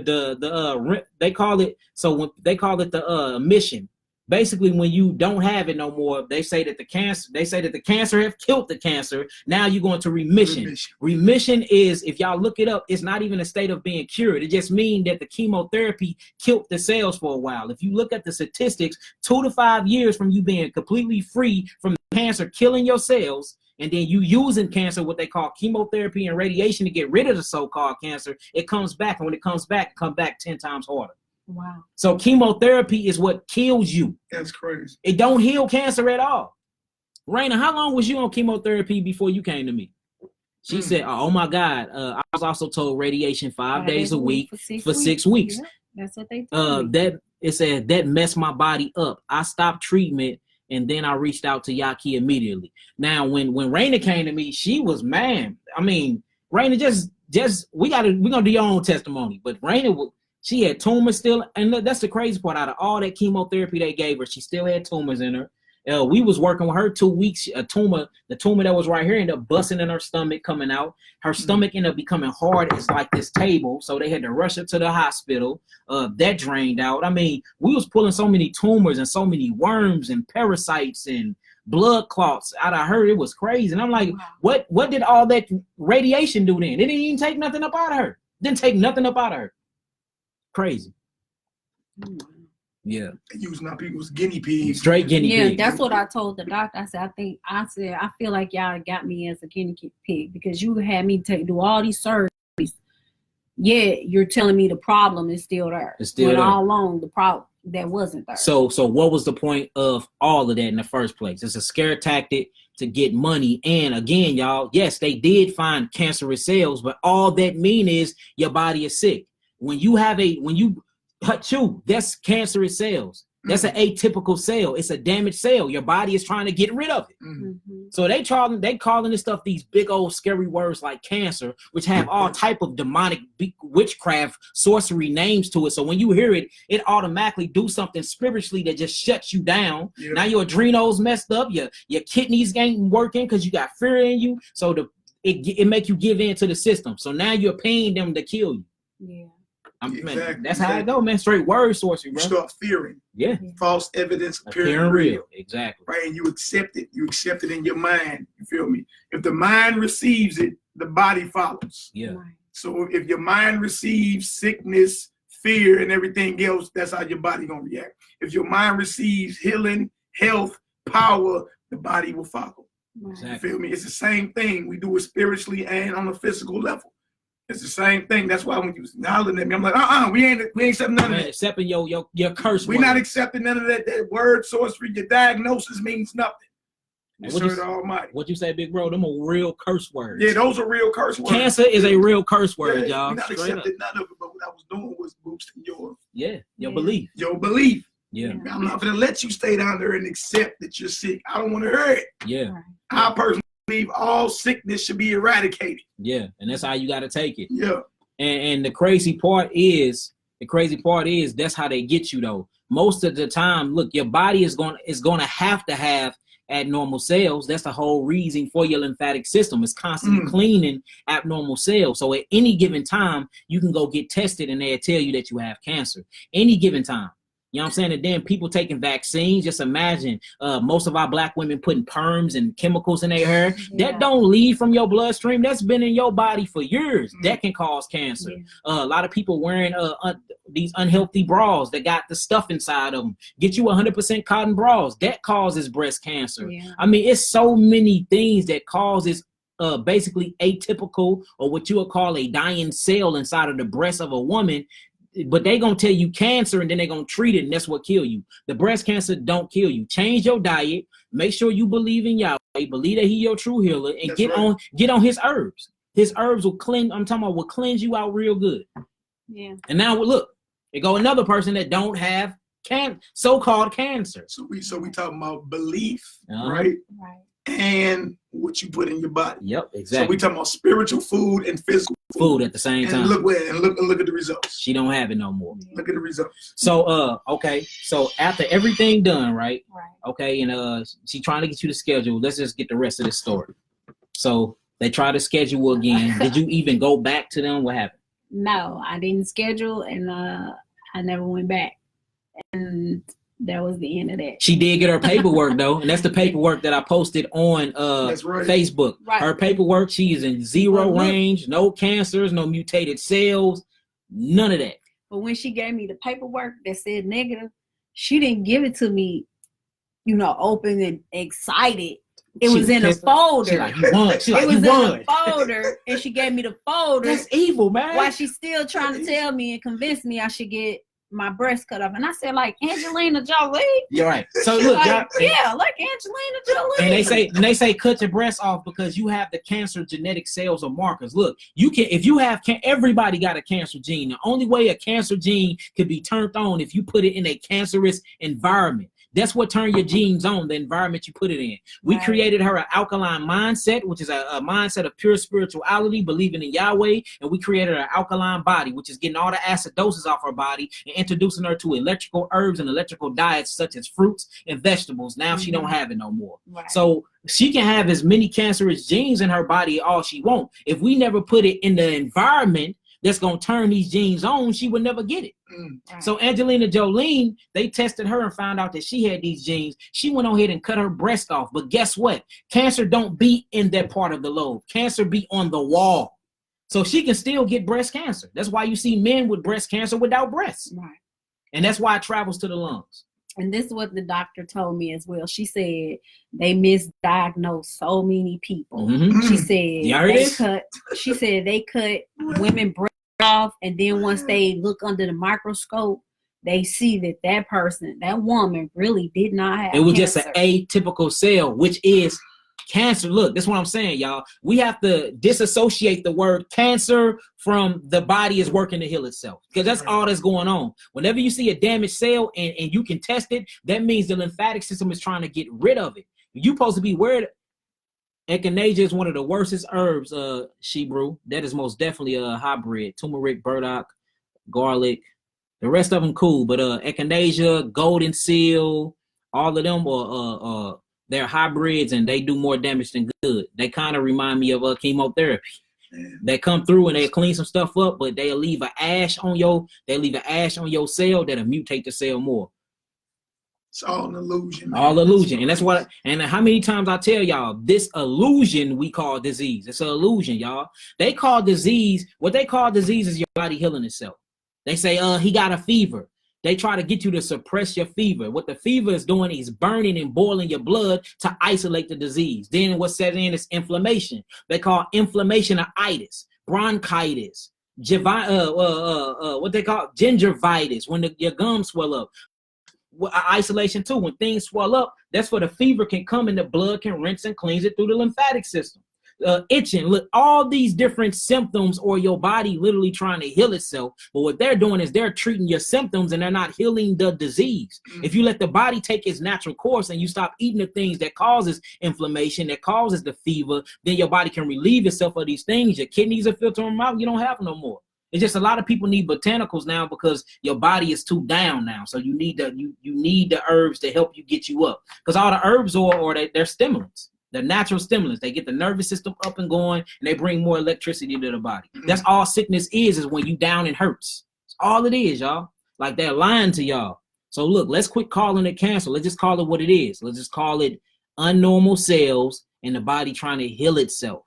call it the emission. Basically, when you don't have it no more, they say that the cancer have killed the cancer. Now you're going to remission. Remission is, if y'all look it up, it's not even a state of being cured. It just means that the chemotherapy killed the cells for a while. If you look at the statistics, 2 to 5 years from you being completely free from cancer killing your cells, and then you using cancer, what they call chemotherapy and radiation, to get rid of the so-called cancer, it comes back. And when it comes back 10 times harder. Wow. So chemotherapy is what kills you. That's crazy. It don't heal cancer at all. Raina, how long was you on chemotherapy before you came to me? She said, oh my God. I was also told radiation 5 days a week for 6 weeks. Yeah, that's what they told me. It said that messed my body up. I stopped treatment, and then I reached out to Yaki immediately. Now, when Raina came to me, she was mad. I mean, Raina, just we're gonna do your own testimony. But Raina she had tumors still, and look, that's the crazy part. Out of all that chemotherapy they gave her, she still had tumors in her. We was working with her 2 weeks. The tumor that was right here ended up busting in her stomach, coming out. Her stomach ended up becoming hard as like this table, so they had to rush her to the hospital. That drained out. I mean, we was pulling so many tumors and so many worms and parasites and blood clots out of her. It was crazy. And I'm like, what did all that radiation do then? It didn't even take nothing up out of her. Didn't take nothing up out of her. Crazy. Yeah. They using our people's guinea pigs. Straight guinea pig. Yeah, that's what I told the doctor. I said, I feel like y'all got me as a guinea pig, because you had me do all these surgeries. Yeah, you're telling me the problem is still there. It's still there. All along, the problem that wasn't there. So what was the point of all of that in the first place? It's a scare tactic to get money. And again, y'all, yes, they did find cancerous cells, but all that mean is your body is sick. When you that's cancerous cells. That's an atypical cell. It's a damaged cell. Your body is trying to get rid of it. Mm-hmm. So they calling this stuff these big old scary words like cancer, which have all type of demonic witchcraft, sorcery names to it. So when you hear it, it automatically do something spiritually that just shuts you down. Yep. Now your adrenals messed up. Your kidneys ain't working because you got fear in you. So it make you give in to the system. So now you're paying them to kill you. Yeah. Exactly. That's how it go, man. Straight word sorcery, bro. You start fearing. Yeah. False evidence appearing real. Exactly. Right, and you accept it. You accept it in your mind. You feel me? If the mind receives it, the body follows. Yeah. So if your mind receives sickness, fear, and everything else, that's how your body gonna react. If your mind receives healing, health, power, the body will follow. Exactly. You feel me? It's the same thing. We do it spiritually and on a physical level. It's the same thing. That's why when you was hollering at me, I'm like, we ain't accepting none of that. Accepting your curse. We're not accepting none of that. That word sorcery, your diagnosis means nothing. You serve the Almighty. What you say, big bro? Them are real curse words. Yeah, those are real curse words. Cancer is a real curse word, y'all. We're not accepting none of it, but what I was doing was boosting your belief. Your belief. Yeah. I'm not going to let you stay down there and accept that you're sick. I don't want to hear it. Yeah. I personally believe all sickness should be eradicated. Yeah, and that's how you got to take it. Yeah. And the crazy part is that's how they get you though. Most of the time, look, your body is going to have abnormal cells. That's the whole reason for your lymphatic system. It's constantly cleaning abnormal cells. So at any given time, you can go get tested and they'll tell you that you have cancer. Any given time. You know what I'm saying? And then people taking vaccines. Just imagine most of our black women putting perms and chemicals in their hair. Yeah. That don't leave from your bloodstream. That's been in your body for years. That can cause cancer. Yeah. A lot of people wearing these unhealthy bras that got the stuff inside of them. Get you 100% cotton bras. That causes breast cancer. Yeah. I mean, it's so many things that causes basically atypical, or what you would call a dying cell inside of the breast of a woman. But they gonna tell you cancer and then they gonna treat it, and that's what kill you. The breast cancer don't kill you. Change your diet. Make sure you believe in Yahweh. Believe that He your true healer, and that's get on His herbs. His herbs will cleanse. I'm talking about will cleanse you out real good. Yeah. And now look, there go another person that don't have so-called cancer. So we talking about belief, right? Right. And what you put in your body. Yep, exactly. So we talking about spiritual food and physical food at the same time. And look at the results. She don't have it no more. Look at the results. So okay. So after everything done, right? Okay, and she trying to get you to schedule. Let's just get the rest of the story. So they try to schedule again. Did you even go back to them? What happened? No, I didn't schedule, and I never went back. And that was the end of that. She did get her paperwork though, and that's the paperwork that I posted on Facebook. Right. Her paperwork, she is in zero range, no cancers, no mutated cells, none of that. But when she gave me the paperwork that said negative, she didn't give it to me, open and excited. It was in a folder. She like, you won. It was in a folder, and she gave me the folder. That's evil, man. While she's still trying to tell me and convince me I should get my breast cut off, and I said, like Angelina Jolie. You're right. So look, like Angelina Jolie. And they say cut your breast off because you have the cancer genetic cells or markers. Look, if you have everybody got a cancer gene. The only way a cancer gene could be turned on if you put it in a cancerous environment. That's what turned your genes on, the environment you put it in. We created her an alkaline mindset, which is a mindset of pure spirituality, believing in Yahweh. And we created an alkaline body, which is getting all the acidosis off her body and introducing her to electrical herbs and electrical diets, such as fruits and vegetables. Now she don't have it no more. Right. So she can have as many cancerous genes in her body all she wants. If we never put it in the environment that's going to turn these genes on, she would never get it. Right. So Angelina Jolie, they tested her and found out that she had these genes. She went on ahead and cut her breast off. But guess what? Cancer don't be in that part of the lobe. Cancer be on the wall. So she can still get breast cancer. That's why you see men with breast cancer without breasts. Right. And that's why it travels to the lungs. And this is what the doctor told me as well. She said they misdiagnosed so many people. Mm-hmm. She said they cut women breasts off, and then once they look under the microscope, they see that woman really did not have. It was cancer. Just an atypical cell, which is cancer. Look, that's what I'm saying, y'all. We have to disassociate the word cancer from the body is working to heal itself, because that's all that's going on. Whenever you see a damaged cell and you can test it, that means the lymphatic system is trying to get rid of it. You're supposed to be worried. Echinacea is one of the worstest herbs, she brew. That is most definitely a hybrid. Turmeric, burdock, garlic. The rest of them cool, but echinacea, golden seal, all of them they're hybrids, and they do more damage than good. They kind of remind me of chemotherapy. They come through and they clean some stuff up, but they'll leave an ash on your cell that'll mutate the cell more. It's all an illusion. Man. All illusion. And that's what, and how many times I tell y'all, this illusion we call disease. It's an illusion, y'all. What they call disease is your body healing itself. They say, he got a fever. They try to get you to suppress your fever. What the fever is doing is burning and boiling your blood to isolate the disease. Then what sets in is inflammation. They call inflammation an itis. bronchitis, what they call gingivitis, when your gums swell up. Isolation too, when things swell up, that's where the fever can come and the blood can rinse and cleanse it through the lymphatic system. Itching, look, all these different symptoms, or your body literally trying to heal itself. But what they're doing is they're treating your symptoms and they're not healing the disease. If you let the body take its natural course and you stop eating the things that causes inflammation, that causes the fever, then your body can relieve itself of these things. Your kidneys are filtering them out. You don't have no more. It's just a lot of people need botanicals now because your body is too down now. So you need you need the herbs to help you get you up, because all the herbs they're stimulants. They're natural stimulants. They get the nervous system up and going, and they bring more electricity to the body. That's all sickness is when you down and hurts. That's all it is, y'all. Like, they're lying to y'all. So look, let's quit calling it cancer. Let's just call it what it is. Let's just call it unnormal cells in the body trying to heal itself.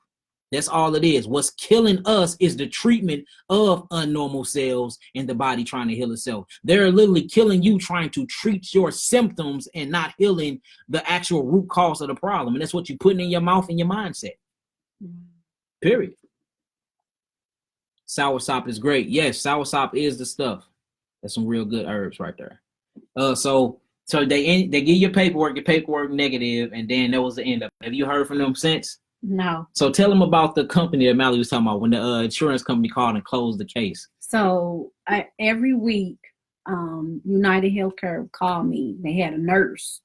That's all it is. What's killing us is the treatment of unnormal cells in the body trying to heal itself. They're literally killing you trying to treat your symptoms and not healing the actual root cause of the problem. And that's what you're putting in your mouth and your mindset. Period. Soursop is great. Yes, soursop is the stuff. That's some real good herbs right there. So they give you your paperwork negative, and then that was the end of it. Have you heard from them since? No. So tell them about the company that Mally was talking about when the insurance company called and closed the case. So every week, United Healthcare called me. They had a nurse,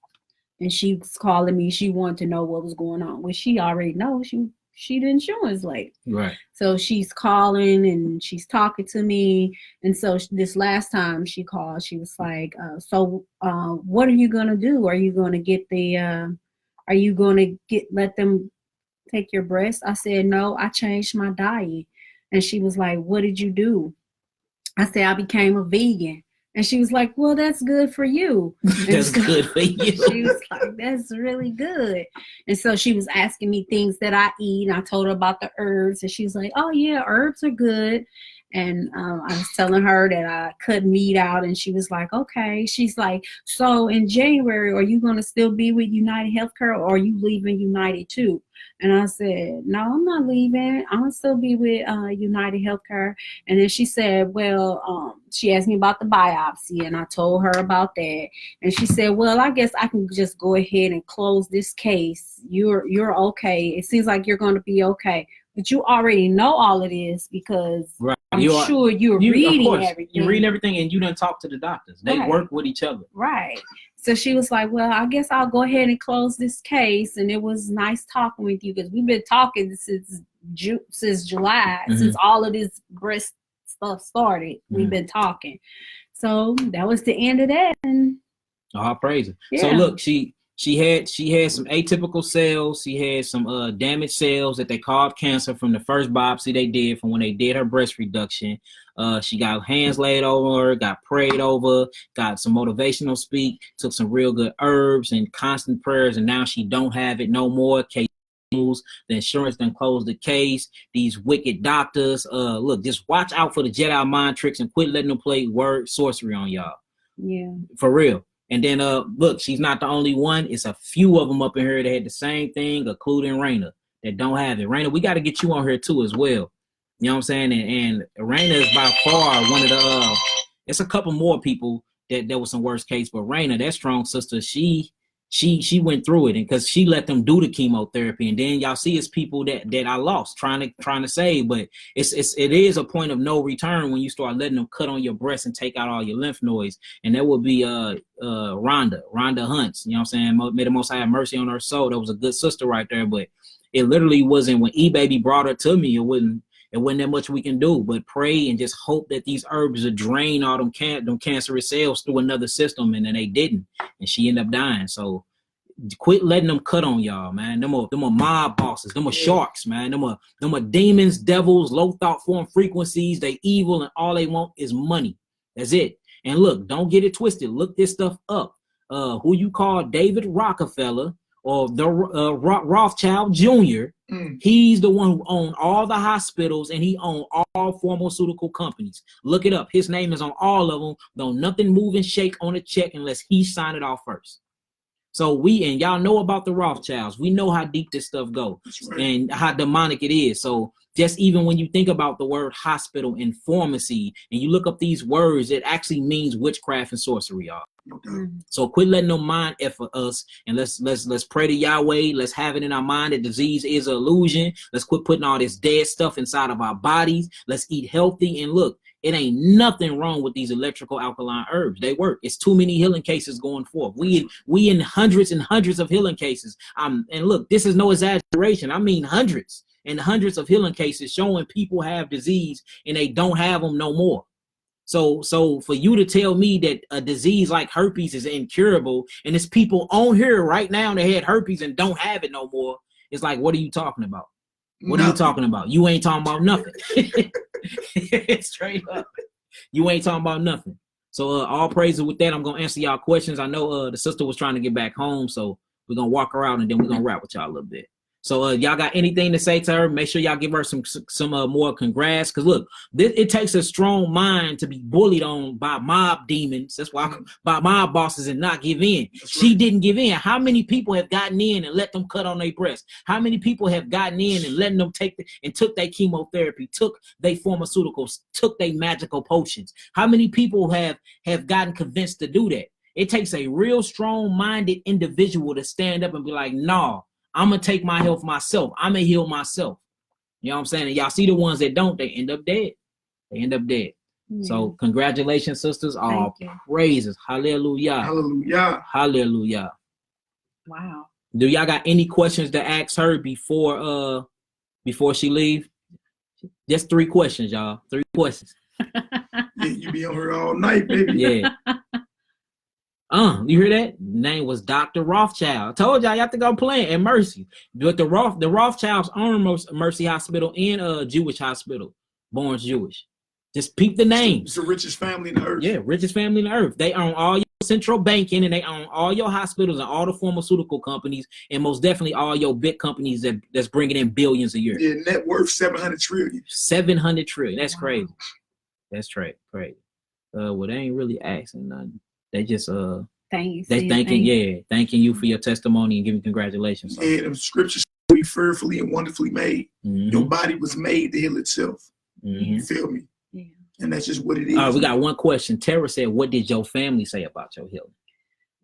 and she was calling me. She wanted to know what was going on. Well, she already knows. She the insurance lady. Right. So she's calling and she's talking to me. And so this last time she called, she was like, what are you going to do? Are you going to let them take your breast? I said, no, I changed my diet. And she was like, what did you do? I said, I became a vegan. And she was like, well, that's good for you. That's good for you. She was like, that's really good. And so she was asking me things that I eat. And I told her about the herbs. And she was like, oh, yeah, herbs are good. And I was telling her that I cut meat out. And she was like, okay. She's like, so in January, are you going to still be with United Healthcare, or are you leaving United too? And I said, no, I'm not leaving. I'm going to still be with United Healthcare. And then she said, well, she asked me about the biopsy, and I told her about that. And she said, well, I guess I can just go ahead and close this case. You're okay. It seems like you're going to be okay. But you already know all of this because right. I'm sure you're reading everything. You're reading everything, and you didn't talk to the doctors. They work with each other. Right. So she was like, well, I guess I'll go ahead and close this case. And it was nice talking with you, because we've been talking since July, since all of this breast stuff started. We've been talking. So that was the end of that. And all praise it. Yeah. So look, she had some atypical cells. She had some damaged cells that they called cancer from the first biopsy they did from when they did her breast reduction. She got hands laid over her, got prayed over, got some motivational speak, took some real good herbs and constant prayers, and now she don't have it no more. Case moves, the insurance done closed the case. These wicked doctors, look, just watch out for the Jedi mind tricks and quit letting them play word sorcery on y'all. Yeah, for real. And then look, she's not the only one. It's a few of them up in here that had the same thing, including Raina, that don't have it. Raina, we got to get you on here too as well. You know what I'm saying? And Raina is by far one of the it's a couple more people that there was some worst case, but Raina, that strong sister, she went through it, and because she let them do the chemotherapy, and then y'all see it's people that I lost trying to save, but it is a point of no return when you start letting them cut on your breast and take out all your lymph nodes. And that would be Rhonda Hunts. You know what I'm saying? May the Most High have mercy on her soul. That was a good sister right there, but it literally wasn't, when E-Baby brought her to me, it wasn't that much we can do but pray and just hope that these herbs will drain all them cancerous cells through another system, and then they didn't, and she ended up dying. So quit letting them cut on y'all, man. Them are mob bosses. Them are sharks, man. Them are demons, devils, low thought form frequencies. They evil, and all they want is money. That's it. And look, don't get it twisted. Look this stuff up. Who you call David Rockefeller or the Rothschild Jr., he's the one who owned all the hospitals, and he owned all pharmaceutical companies. Look it up. His name is on all of them. Don't nothing move and shake on a check unless he signed it off first. So and y'all know about the Rothschilds. We know how deep this stuff goes and how demonic it is. So just even when you think about the word hospital and pharmacy and you look up these words, it actually means witchcraft and sorcery, y'all. So quit letting them mind for us, and let's pray to Yahweh. Let's have it in our mind that disease is an illusion. Let's quit putting all this dead stuff inside of our bodies. Let's eat healthy. And look, it ain't nothing wrong with these electrical alkaline herbs. They work. It's too many healing cases going forth. We in hundreds and hundreds of healing cases. And look, this is no exaggeration. I mean hundreds and hundreds of healing cases showing people have disease and they don't have them no more. So for you to tell me that a disease like herpes is incurable, and it's people on here right now that had herpes and don't have it no more, it's like, what are you talking about? What are you talking about? You ain't talking about nothing. Straight up. You ain't talking about nothing. So all praises with that. I'm going to answer y'all questions. I know the sister was trying to get back home, so we're going to walk her out and then we're going to wrap with y'all a little bit. So y'all got anything to say to her? Make sure y'all give her some more congrats. Because look, it takes a strong mind to be bullied on by mob demons. That's why by mob bosses and not give in. She didn't give in. How many people have gotten in and let them cut on their breast? How many people have gotten in and letting them took their chemotherapy, took their pharmaceuticals, took their magical potions? How many people have gotten convinced to do that? It takes a real strong-minded individual to stand up and be like, nah, I'm going to take my health myself. I'm going to heal myself. You know what I'm saying? And y'all see the ones that don't, they end up dead. Yeah. So congratulations, sisters. All praises. Hallelujah. Hallelujah. Hallelujah. Wow. Do y'all got any questions to ask her before she leave? Just 3 questions, y'all. 3 questions. Yeah, you be on her all night, baby. Yeah. You hear that? Name was Dr. Rothschild. I told y'all have to go play in Mercy. But the Rothschilds own Mercy Hospital and a Jewish hospital. Born Jewish. Just peep the names. It's the richest family in the earth. Yeah, richest family in the earth. They own all your central banking and they own all your hospitals and all the pharmaceutical companies and most definitely all your big companies that's bringing in billions a year. Yeah, net worth 700 trillion. 700 trillion. That's crazy. That's crazy. Well, they ain't really asking nothing. They just thanking you for your testimony and giving congratulations. Yeah, the scriptures we fearfully and wonderfully made. Mm-hmm. Your body was made to heal itself. Mm-hmm. You feel me? Yeah. And that's just what it is. All right, we got one question. Tara said, "What did your family say about your healing?"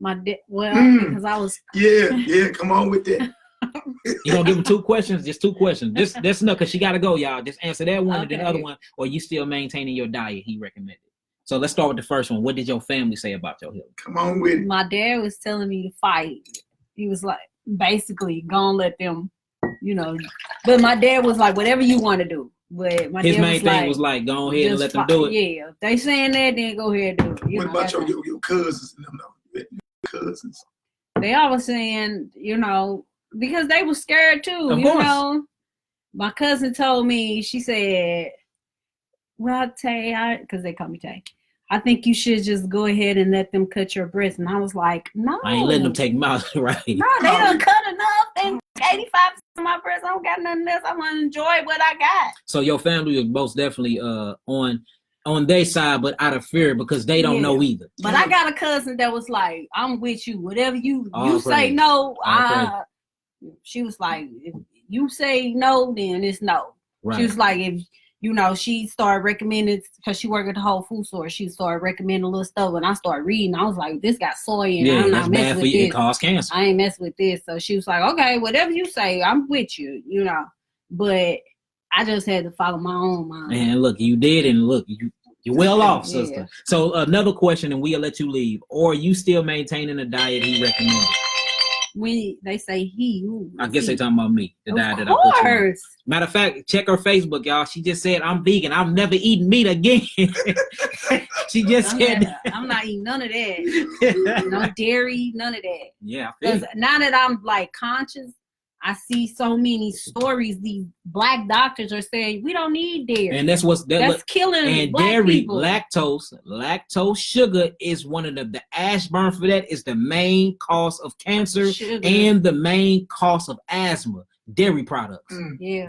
Because I was. Yeah. Come on with that. You gonna give them 2 questions? Just 2 questions. That's enough because she gotta go, y'all. Just answer that one and then the other one, or you still maintaining your diet he recommended. So let's start with the first one. What did your family say about your healing? Come on with it. My dad was telling me to fight. He was like, basically, gonna let them, But my dad was like, whatever you want to do. But his main thing was like, go ahead and let them do it. Yeah, if they saying that, then go ahead and do it. What about your cousins? No, cousins. They always saying, because they were scared too. Of course. My cousin told me, she said, well, Tay, because they call me Tay, I think you should just go ahead and let them cut your breast. And I was like, no. I ain't letting them take my right. No, they done cut enough. And 85% of my breast, I don't got nothing else. I want to enjoy what I got. So your family was most definitely on their side, but out of fear because they don't know either. But I got a cousin that was like, I'm with you. Whatever you say no, she was like, if you say no, then it's no. Right. She was like, if she started recommending, because she worked at the Whole Food store, she started recommending little stuff, and I started reading. I was like, this got soy in it. I'm not messing with this. It causes cancer. I ain't messing with this. So she was like, okay, whatever you say, I'm with you, But I just had to follow my own mind. And look, you did, and look, you're well off, sister. Yeah. So another question, and we'll let you leave. Or are you still maintaining the diet he recommended? When they say he, I guess they talking about me, the diet that I put you on. Matter of fact, check her Facebook, y'all. She just said, I'm vegan. I'm never eating meat again. She just said I'm not eating none of that. No dairy, none of that. Yeah. Because now that I'm like conscious, I see so many stories. These black doctors are saying we don't need dairy, and that's killing. And black dairy, people. lactose, sugar is one of the ash burn for that is the main cause of cancer and the main cause of asthma. Dairy products.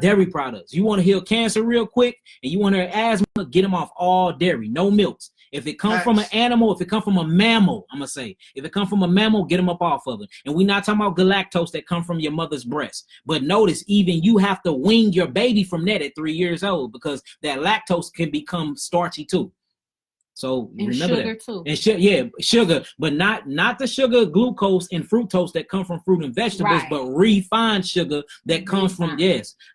Dairy products. You want to heal cancer real quick, and you want to asthma, get them off all dairy, no milks. If it comes from an animal, if it comes from a mammal, I'm gonna say, if it comes from a mammal, get them up off of it. And we're not talking about galactose that come from your mother's breast. But notice, even you have to wean your baby from that at 3 years old, because that lactose can become starchy too. So and remember sugar that. too. And sugar, but not the sugar, glucose, and fructose that come from fruit and vegetables, Right. but refined sugar that comes from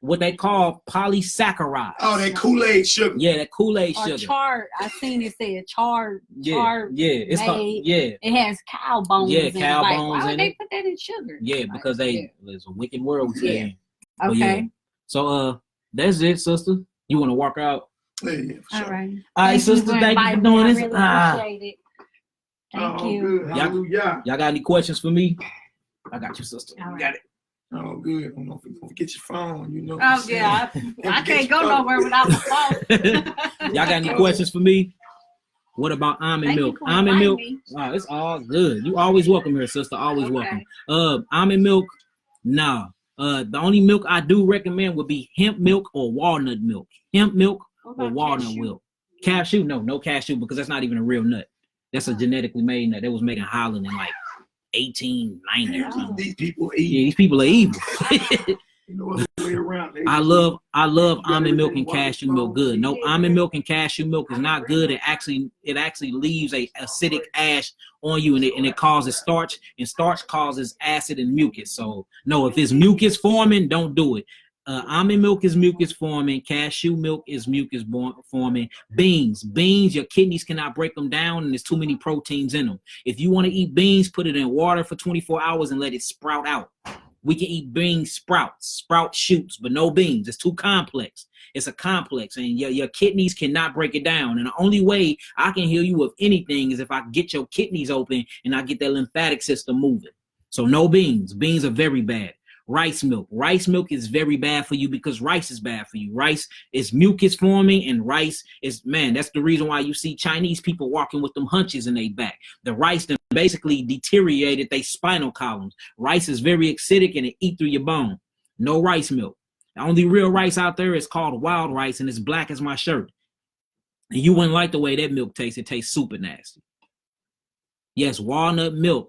what they call polysaccharides. Oh, that Kool-Aid sugar. Yeah, that Kool-Aid Or sugar. charred. I seen it said charred. Charred. It's called, It has cow bones. Yeah, in cow it. Like, bones why in would they it. put that in sugar? Yeah, because it's a wicked world. Yeah. But Okay. So that's it, sister. You want to walk out? Yeah, for sure. All right. All right, sister. Thank you for doing this. I really appreciate it. Thank you. Good. Hallelujah. Y'all got any questions for me? I got you, sister. All right. Got it. Oh, good. Don't forget your phone. You know. Oh yeah, I can't go nowhere without the phone. Y'all got any questions for me? What about almond milk? Almond milk. Oh, it's all good. You always welcome here, sister. Always welcome. Almond milk. Nah. The only milk I do recommend would be hemp milk or walnut milk. Hemp milk or walnut milk. Cashew? No cashew, because that's not even a real nut. That's a genetically made nut. They was making Holland in like 1890 or something. These people are evil. Yeah, these people are evil. You know what's the way around. I love almond milk and cashew milk. Good. No, almond milk and cashew milk is not good. It actually leaves a acidic ash on you, and it causes starch, and starch causes acid and mucus. So no, if it's mucus forming, don't do it. Almond milk is mucus forming. Cashew milk is mucus forming. Beans, your kidneys cannot break them down, and there's too many proteins in them. If you want to eat beans, put it in water for 24 hours and let it sprout out. We can eat bean sprout shoots, but no beans. It's too complex. It's a complex, and your kidneys cannot break it down. And the only way I can heal you of anything is if I get your kidneys open and I get that lymphatic system moving. So no beans. Beans are very bad. Rice milk is very bad for you, because rice is bad for you. Rice is mucus forming, and rice is, that's the reason why you see Chinese people walking with them hunches in their back. The rice then basically deteriorated their spinal columns. Rice is very acidic, and it eat through your bone. No rice milk. The only real rice out there is called wild rice, and it's black as my shirt. And you wouldn't like the way that milk tastes. It tastes super nasty. Yes, walnut milk.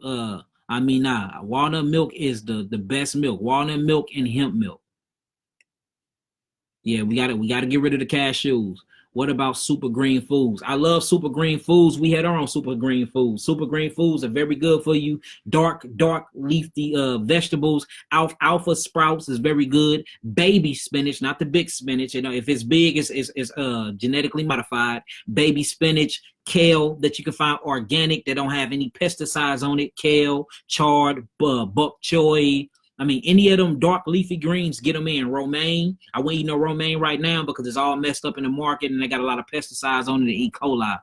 Walnut milk is the best milk. Walnut milk and hemp milk. Yeah, we gotta get rid of the cashews. What about super green foods? I love super green foods. We had our own super green foods. Super green foods are very good for you. Dark leafy vegetables. Alpha sprouts is very good. Baby spinach, not the big spinach. You know, if it's big, it's genetically modified. Baby spinach, kale that you can find organic that don't have any pesticides on it. Kale, chard, bok choy. I mean, any of them dark leafy greens, get them in. Romaine, I wouldn't eat no romaine right now because it's all messed up in the market and they got a lot of pesticides on it, E. coli,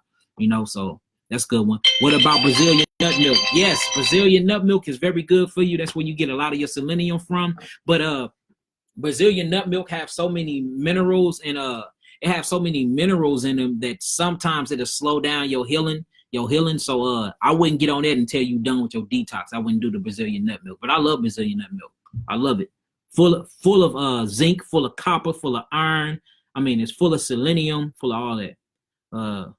so that's a good one. What about Brazilian nut milk? Yes, Brazilian nut milk is very good for you. That's where you get a lot of your selenium from. But Brazilian nut milk have so many minerals, and it have so many minerals in them that sometimes it'll slow down your healing. So I wouldn't get on that until you done with your detox. I wouldn't do the Brazilian nut milk, but I love Brazilian nut milk. I love it. Full of zinc, full of copper, full of iron. I mean, it's full of selenium, full of all that.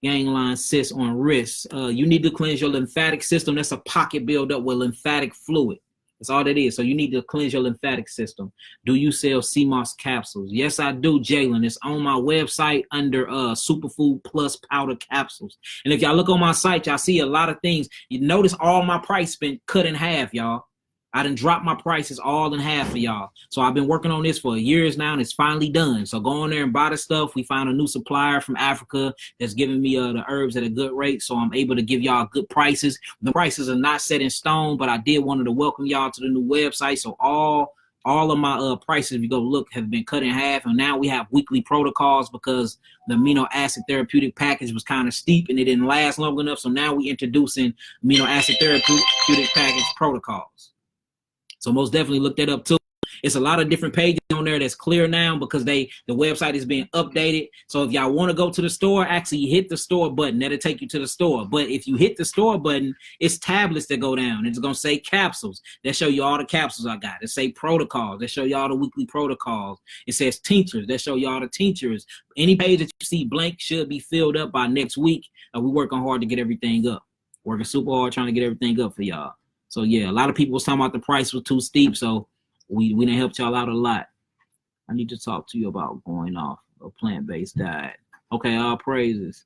Ganglion cysts on wrists. You need to cleanse your lymphatic system. That's a pocket buildup with lymphatic fluid. That's all that is. So you need to cleanse your lymphatic system. Do you sell CMOS capsules? Yes, I do, Jalen. It's on my website under Superfood Plus powder capsules. And if y'all look on my site, y'all see a lot of things. You notice all my price been cut in half, y'all. I done dropped my prices all in half for y'all. So I've been working on this for years now, and it's finally done. So go on there and buy the stuff. We found a new supplier from Africa that's giving me the herbs at a good rate, so I'm able to give y'all good prices. The prices are not set in stone, but I did want to welcome y'all to the new website. So all of my prices, if you go look, have been cut in half, and now we have weekly protocols because the amino acid therapeutic package was kind of steep and it didn't last long enough. So now we introducing amino acid therapeutic package protocols. So most definitely look that up too. It's a lot of different pages on there that's clear now because the website is being updated. So if y'all want to go to the store, actually hit the store button. That'll take you to the store. But if you hit the store button, it's tablets that go down. It's going to say capsules. That show you all the capsules I got. It say protocols. That show you all the weekly protocols. It says tinctures. That show you all the tinctures. Any page that you see blank should be filled up by next week. We're working hard to get everything up. Working super hard trying to get everything up for y'all. So yeah, a lot of people was talking about the price was too steep. So we done helped y'all out a lot. I need to talk to you about going off a plant-based diet. Okay, all praises.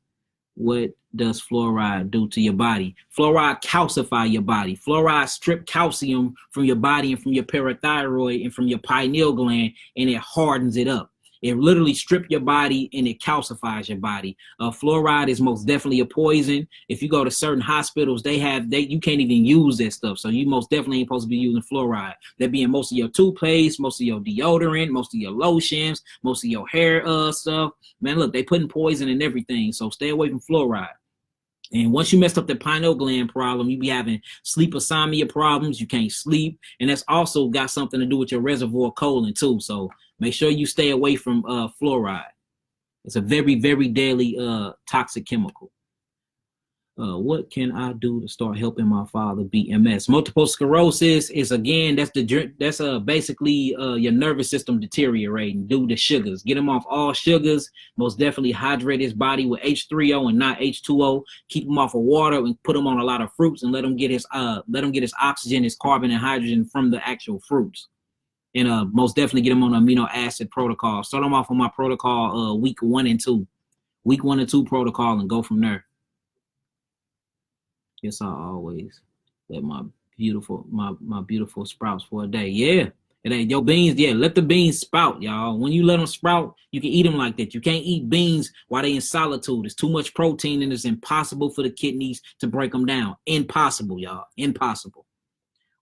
What does fluoride do to your body? Fluoride calcify your body. Fluoride strip calcium from your body and from your parathyroid and from your pineal gland, and it hardens it up. It literally strips your body and it calcifies your body. Fluoride is most definitely a poison. If you go to certain hospitals, you can't even use that stuff. So you most definitely ain't supposed to be using fluoride. That be in most of your toothpaste, most of your deodorant, most of your lotions, most of your hair stuff. Man, look, they putting poison in everything. So stay away from fluoride. And once you messed up the pineal gland problem, you be having sleep insomnia problems. You can't sleep. And that's also got something to do with your reservoir colon too. So make sure you stay away from fluoride. It's a very, very deadly toxic chemical. What can I do to start helping my father beat MS? Multiple sclerosis is, again, that's basically your nervous system deteriorating due to sugars. Get him off all sugars. Most definitely hydrate his body with H3O and not H2O. Keep him off of water and put him on a lot of fruits and let him get his oxygen, his carbon and hydrogen from the actual fruits. And most definitely get him on an amino acid protocol. Start him off on my protocol week 1 and 2. Week 1 and 2 protocol and go from there. Yes, I always let my beautiful sprouts for a day. Yeah, it ain't your beans. Yeah, let the beans sprout, y'all. When you let them sprout, you can eat them like that. You can't eat beans while they in solitude. It's too much protein and it's impossible for the kidneys to break them down. Impossible, y'all. Impossible.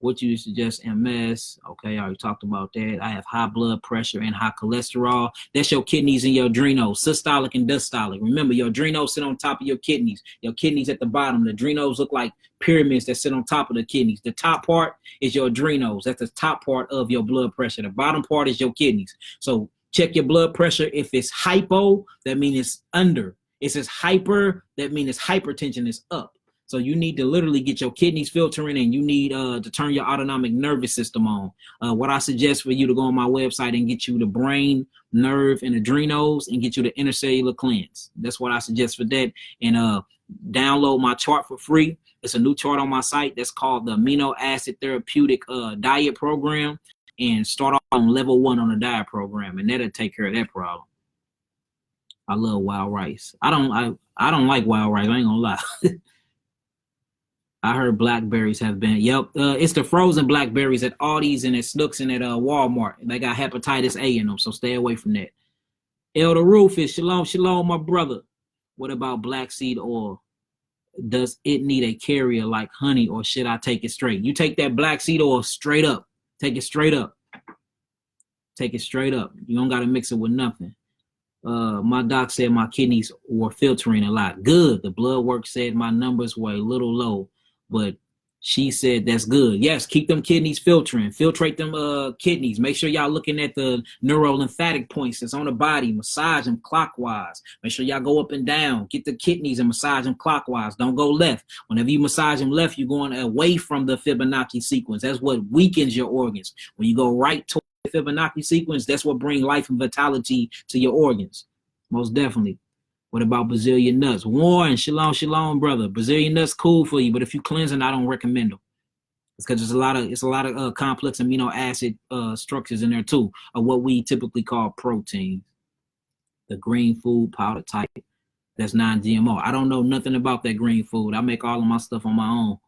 What you suggest? MS. Okay, I already talked about that. I have high blood pressure and high cholesterol. That's your kidneys and your adrenals, systolic and diastolic. Remember, your adrenals sit on top of your kidneys. Your kidneys at the bottom. The adrenals look like pyramids that sit on top of the kidneys. The top part is your adrenals. That's the top part of your blood pressure. The bottom part is your kidneys. So check your blood pressure. If it's hypo, that means it's under. If it's hyper, that means it's hypertension is up. So you need to literally get your kidneys filtering, and you need to turn your autonomic nervous system on. What I suggest for you to go on my website and get you the brain, nerve, and adrenals, and get you the intercellular cleanse. That's what I suggest for that. And download my chart for free. It's a new chart on my site that's called the Amino Acid Therapeutic Diet Program. And start off on level 1 on the diet program, and that'll take care of that problem. I love wild rice. I don't like wild rice. I ain't gonna lie. I heard blackberries have been. Yep, it's the frozen blackberries at Aldi's and at Snooks and at Walmart. They got hepatitis A in them, so stay away from that. Elder Rufus, shalom, shalom, my brother. What about black seed oil? Does it need a carrier like honey, or should I take it straight? You take that black seed oil straight up. Take it straight up. Take it straight up. You don't got to mix it with nothing. My doc said my kidneys were filtering a lot. Good. The blood work said my numbers were a little low. But she said that's good. Yes, keep them kidneys filtering. Filtrate them kidneys. Make sure y'all looking at the neurolymphatic points that's on the body. Massage them clockwise. Make sure y'all go up and down. Get the kidneys and massage them clockwise. Don't go left. Whenever you massage them left, you're going away from the Fibonacci sequence. That's what weakens your organs. When you go right toward the Fibonacci sequence, that's what brings life and vitality to your organs. Most definitely. What about Brazilian nuts? Warren, shalom, brother. Brazilian nuts cool for you, but if you cleansing, I don't recommend them. It's because it's a lot of complex amino acid structures in there too, of what we typically call proteins. The green food powder type that's non-GMO. I don't know nothing about that green food. I make all of my stuff on my own.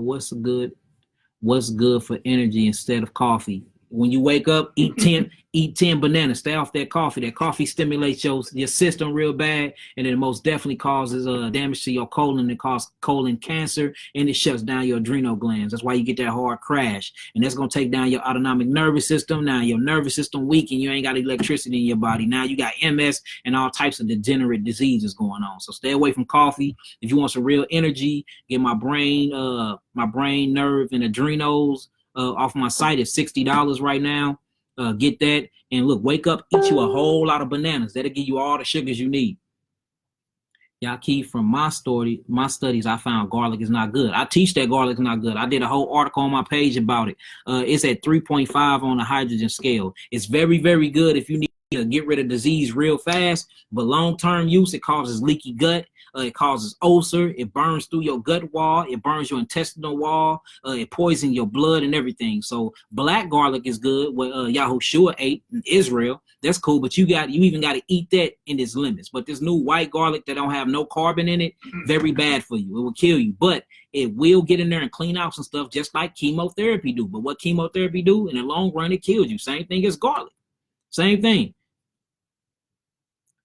What's good for energy instead of coffee? When you wake up, eat 10 bananas. Stay off that coffee. That coffee stimulates your system real bad, and it most definitely causes damage to your colon. It causes colon cancer, and it shuts down your adrenal glands. That's why you get that hard crash, and that's gonna take down your autonomic nervous system. Now your nervous system weak, and you ain't got electricity in your body. Now you got MS and all types of degenerate diseases going on. So stay away from coffee. If you want some real energy, get my brain, nerve, and adrenals. off my site. It's $60 right now. Get that. And look, wake up, eat you a whole lot of bananas. That'll give you all the sugars you need. Y'all, key from my studies, I found garlic is not good. I teach that garlic is not good. I did a whole article on my page about it. It's at 3.5 on the hydrogen scale. It's very, very good if you need to get rid of disease real fast, but long-term use, it causes leaky gut. It causes ulcer. It burns through your gut wall. It burns your intestinal wall. It poisons your blood and everything. So black garlic is good. What Yahushua ate in Israel, that's cool. But you even got to eat that in its limits. But this new white garlic that don't have no carbon in it, very bad for you. It will kill you. But it will get in there and clean out some stuff, just like chemotherapy do. But what chemotherapy do in the long run, it kills you. Same thing as garlic. Same thing.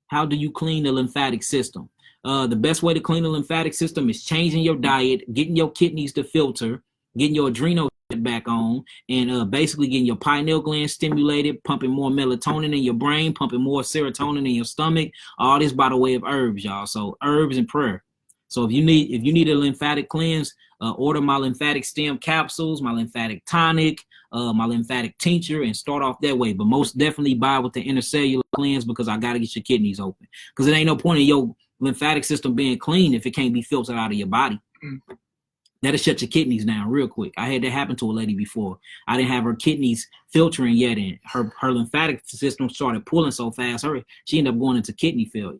How do you clean the lymphatic system? The best way to clean the lymphatic system is changing your diet, getting your kidneys to filter, getting your adrenal back on, and basically getting your pineal gland stimulated, pumping more melatonin in your brain, pumping more serotonin in your stomach. All this by the way of herbs, y'all. So herbs and prayer. So if you need a lymphatic cleanse, order my lymphatic stem capsules, my lymphatic tonic, my lymphatic tincture, and start off that way. But most definitely buy with the intercellular cleanse, because I got to get your kidneys open. Because it ain't no point in your lymphatic system being clean if it can't be filtered out of your body. That'll shut your kidneys down real quick. I had that happen to a lady before. I didn't have her kidneys filtering yet, and her lymphatic system started pulling so fast, she ended up going into kidney failure.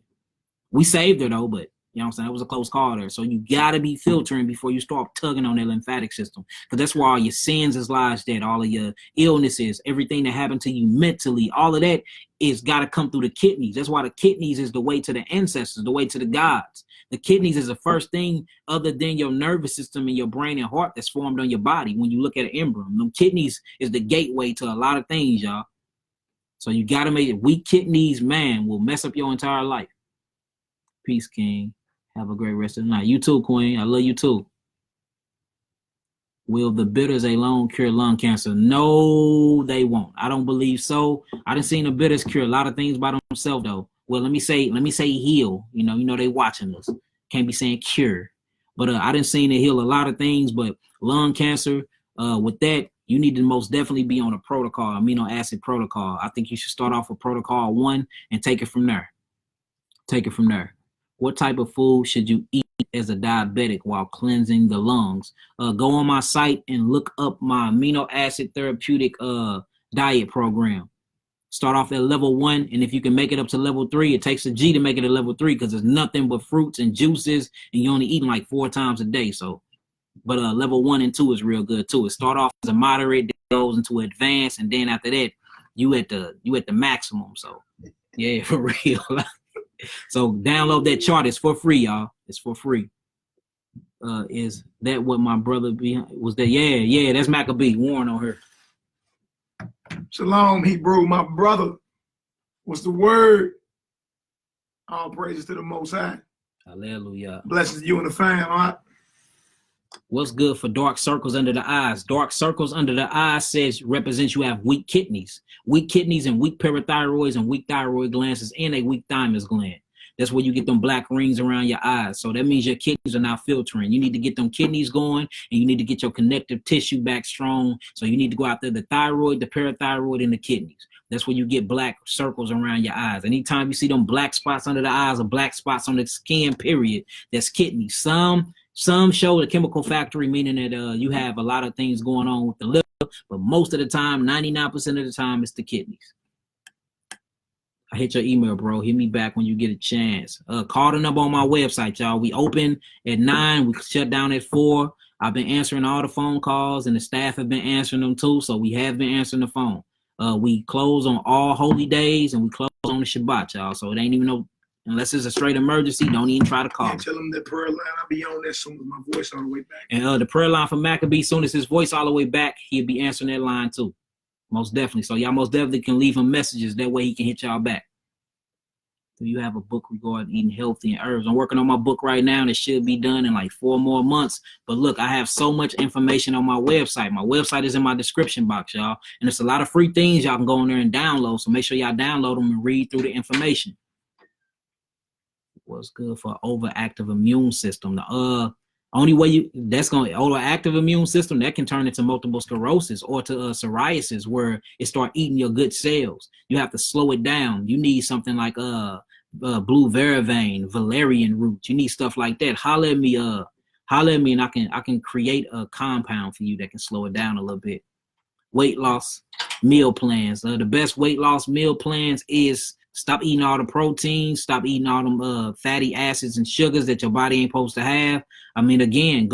We saved her though, but you know what I'm saying? It was a close call there. So you got to be filtering before you start tugging on that lymphatic system. Because that's where all your sins is lodged at, all of your illnesses, everything that happened to you mentally, all of that is got to come through the kidneys. That's why the kidneys is the way to the ancestors, the way to the gods. The kidneys is the first thing other than your nervous system and your brain and heart that's formed on your body when you look at an embryo. Them kidneys is the gateway to a lot of things, y'all. So you got to make it. Weak kidneys, man, will mess up your entire life. Peace, King. Have a great rest of the night. You too, Queen. I love you too. Will the bitters alone cure lung cancer? No, they won't. I don't believe so. I done seen the bitters cure a lot of things by themselves, though. Well, let me say heal. You know they watching us. Can't be saying cure. But I done seen it heal a lot of things. But lung cancer, with that, you need to most definitely be on a protocol, amino acid protocol. I think you should start off with protocol 1 and take it from there. Take it from there. What type of food should you eat as a diabetic while cleansing the lungs? Go on my site and look up my amino acid therapeutic diet program. Start off at level 1, and if you can make it up to level 3, it takes a G to make it a level 3 because it's nothing but fruits and juices, and you're only eating like 4 times a day. So, but level 1 and 2 is real good too. It start off as a moderate, that goes into advanced, and then after that, you at the maximum. So, yeah, for real. So download that chart. It's for free, y'all. It's for free. Is that what my brother was that? Yeah, that's Maccabee. Warren on her. Shalom, Hebrew. My brother was the word. All praises to the Most High. Hallelujah. Blessings to you and the fam, all right? What's good for dark circles under the eyes? Dark circles under the eyes represents you have weak kidneys and weak parathyroids and weak thyroid glands and a weak thymus gland. That's where you get them black rings around your eyes. So that means your kidneys are not filtering. You need to get them kidneys going, and you need to get your connective tissue back strong. So you need to go out there, the thyroid, the parathyroid, and the kidneys. That's where you get black circles around your eyes. Anytime you see them black spots under the eyes or black spots on the skin, period, that's kidneys. Some show the chemical factory, meaning that you have a lot of things going on with the liver, but most of the time, 99% of the time, it's the kidneys. I hit your email, bro. Hit me back when you get a chance. Call the number on my website, y'all. We open at 9. We shut down at 4. I've been answering all the phone calls, and the staff have been answering them too, so we have been answering the phone. We close on all holy days, and we close on the Shabbat, y'all. So it ain't even no... Unless it's a straight emergency, don't even try to call. Yeah, tell them that prayer line, I'll be on there soon with my voice all the way back. And the prayer line for Maccabee, soon as his voice all the way back, he'll be answering that line too. Most definitely. So y'all most definitely can leave him messages. That way he can hit y'all back. Do you have a book regarding eating healthy and herbs? I'm working on my book right now, and it should be done in like 4 more months. But look, I have so much information on my website. My website is in my description box, y'all. And it's a lot of free things y'all can go in there and download. So make sure y'all download them and read through the information. What's good for overactive immune system? Only way that's going to overactive immune system that can turn into multiple sclerosis or to psoriasis, where it start eating your good cells. You have to slow it down. You need something like blue vervain, valerian root. You need stuff like that. Holler at me, and I can create a compound for you that can slow it down a little bit. Weight loss meal plans. The best weight loss meal plans is stop eating all the proteins, stop eating all them fatty acids and sugars that your body ain't supposed to have. I mean, again,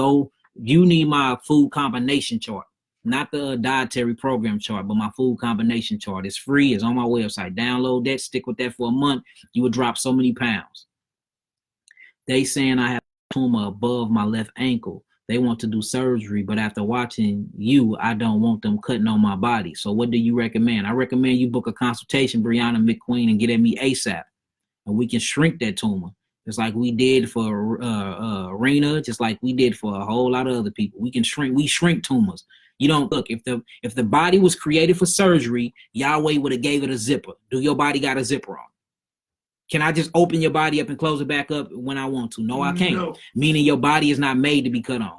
you need my food combination chart, not the dietary program chart, but my food combination chart. It's free. It's on my website. Download that, stick with that for a month. You will drop so many pounds. They saying I have a tumor above my left ankle. They want to do surgery, but after watching you, I don't want them cutting on my body. So what do you recommend? I recommend you book a consultation, Brianna McQueen, and get at me ASAP. And we can shrink that tumor. Just like we did for Rena, just like we did for a whole lot of other people. We shrink tumors. You don't look, if the body was created for surgery, Yahweh would have gave it a zipper. Do your body got a zipper on? Can I just open your body up and close it back up when I want to? No, I can't. No. Meaning your body is not made to be cut on.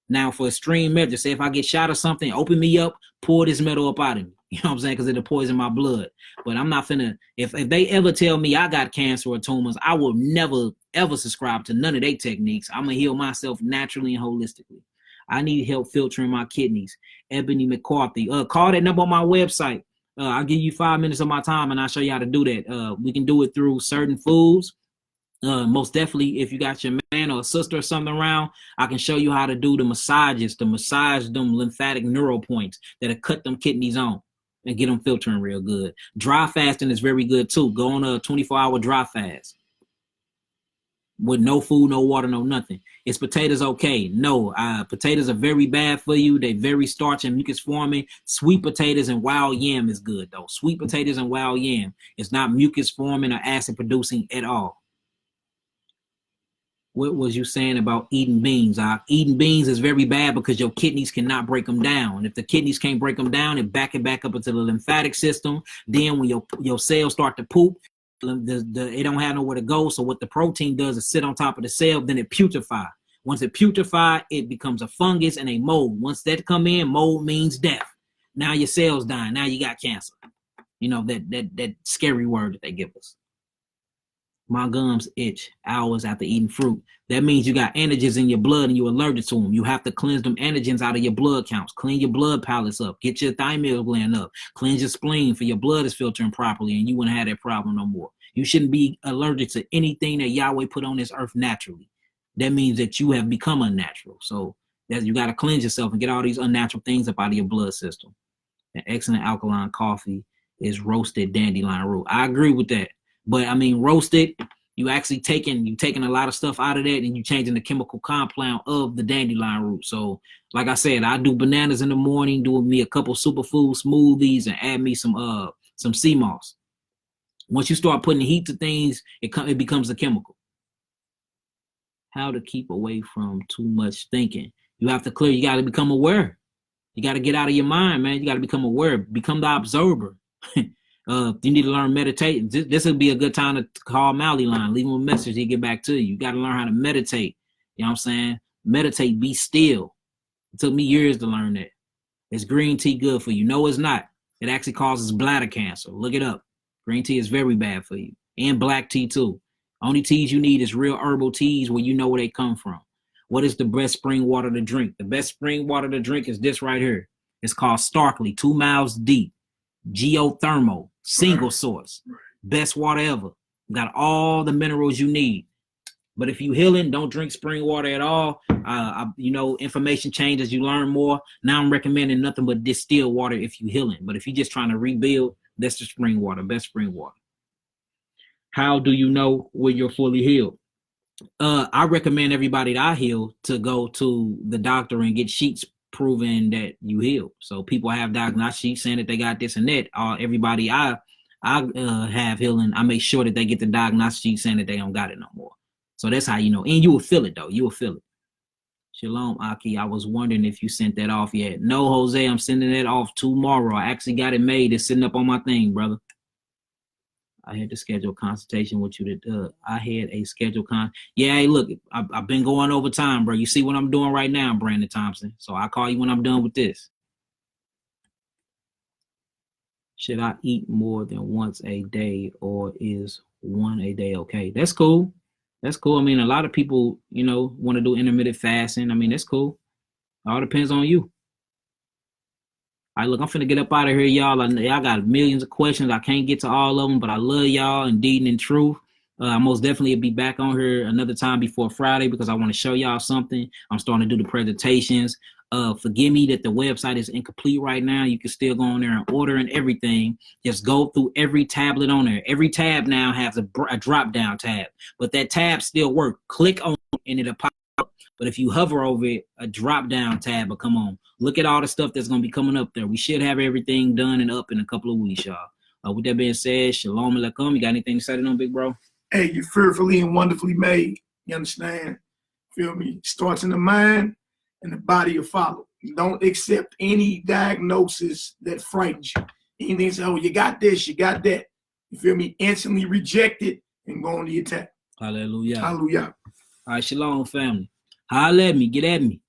Now, for extreme measure, say if I get shot or something, open me up, pour this metal up out of me. You know what I'm saying? Because it'll poison my blood. But I'm not finna, if they ever tell me I got cancer or tumors, I will never, ever subscribe to none of their techniques. I'm going to heal myself naturally and holistically. I need help filtering my kidneys. Ebony McCarthy. Call that number on my website. I'll give you 5 minutes of my time and I'll show you how to do that. We can do it through certain foods. Most definitely, if you got your man or sister or something around, I can show you how to do the massages to massage them lymphatic neural points that'll cut them kidneys on and get them filtering real good. Dry fasting is very good too. Go on a 24-hour dry fast with no food, no water, no nothing. Is potatoes okay? No, potatoes are very bad for you. They're very starch and mucus forming. Sweet potatoes and wild yam is good though. Sweet potatoes and wild yam is not mucus forming or acid producing at all. What was you saying about eating beans? Eating beans is very bad because your kidneys cannot break them down. If the kidneys can't break them down, it back up into the lymphatic system. Then when your cells start to poop, it don't have nowhere to go. So what the protein does is sit on top of the cell, then it putrefy. Once it putrefy, it becomes a fungus and a mold. Once that come in, mold means death. Now your cells dying. Now you got cancer. You know, that scary word that they give us. My gums itch hours after eating fruit. That means you got antigens in your blood and you're allergic to them. You have to cleanse them antigens out of your blood counts. Clean your blood pallets up. Get your thyroid gland up. Cleanse your spleen for your blood is filtering properly and you wouldn't have that problem no more. You shouldn't be allergic to anything that Yahweh put on this earth naturally. That means that you have become unnatural. So you got to cleanse yourself and get all these unnatural things up out of your blood system. An excellent alkaline coffee is roasted dandelion root. I agree with that. But I mean, roasted, you actually taking a lot of stuff out of that and you changing the chemical compound of the dandelion root. So like I said, I do bananas in the morning, do me a couple superfood smoothies and add me some sea moss. Once you start putting heat to things, it becomes a chemical. How to keep away from too much thinking. You have to you got to become aware. You got to get out of your mind, man. You got to become aware, become the observer. You need to learn meditate. This would be a good time to call Mally line. Leave him a message. He'll get back to you. You got to learn how to meditate. You know what I'm saying? Meditate, be still. It took me years to learn that. Is green tea good for you? No, it's not. It actually causes bladder cancer. Look it up. Green tea is very bad for you. And black tea too. Only teas you need is real herbal teas where you know where they come from. What is the best spring water to drink? The best spring water to drink is this right here. It's called Starkly, 2 miles deep. Geothermal, single source, best water ever. Got all the minerals you need. But if you healing, don't drink spring water at all. Information changes, you learn more. Now I'm recommending nothing but distilled water if you healing. But if you're just trying to rebuild, that's the spring water, best spring water. How do you know when you're fully healed? I recommend everybody that I heal to go to the doctor and get sheets proving that you heal. So people have diagnostic sheets saying that they got this and that. Everybody I have healing, I make sure that they get the diagnostic sheet saying that they don't got it no more. So that's how you know. And you will feel it though. You will feel it. Shalom, Aki. I was wondering if you sent that off yet. No, Jose, I'm sending that off tomorrow. I actually got it made. It's sitting up on my thing, brother. I had to schedule a consultation with you. I had a scheduled Yeah, hey, look, I've been going over time, bro. You see what I'm doing right now, Brandon Thompson. So I'll call you when I'm done with this. Should I eat more than once a day, or is one a day okay? That's cool. That's cool. I mean, a lot of people, you know, want to do intermittent fasting. I mean, that's cool. All depends on you. All right, look, I'm finna get up out of here, y'all. Y'all got millions of questions. I can't get to all of them, but I love y'all indeed and in truth. I most definitely will be back on here another time before Friday because I want to show y'all something. I'm starting to do the presentations. Forgive me that the website is incomplete right now. You can still go on there and order and everything. Just go through every tablet on there. Every tab now has a drop-down tab, but that tab still works. Click on it and it'll pop up. But if you hover over it, a drop-down tab will come on. Look at all the stuff that's going to be coming up there. We should have everything done and up in a couple of weeks, y'all. With that being said, shalom alaikum. You got anything to say to them, big bro? Hey, you're fearfully and wonderfully made. You understand? Feel me? Starts in the mind and the body will follow. Don't accept any diagnosis that frightens you. Anything say, oh, you got this, you got that. You feel me? Instantly reject it and go on the attack. Hallelujah. Hallelujah. All right, shalom, family. Holla at me. Get at me.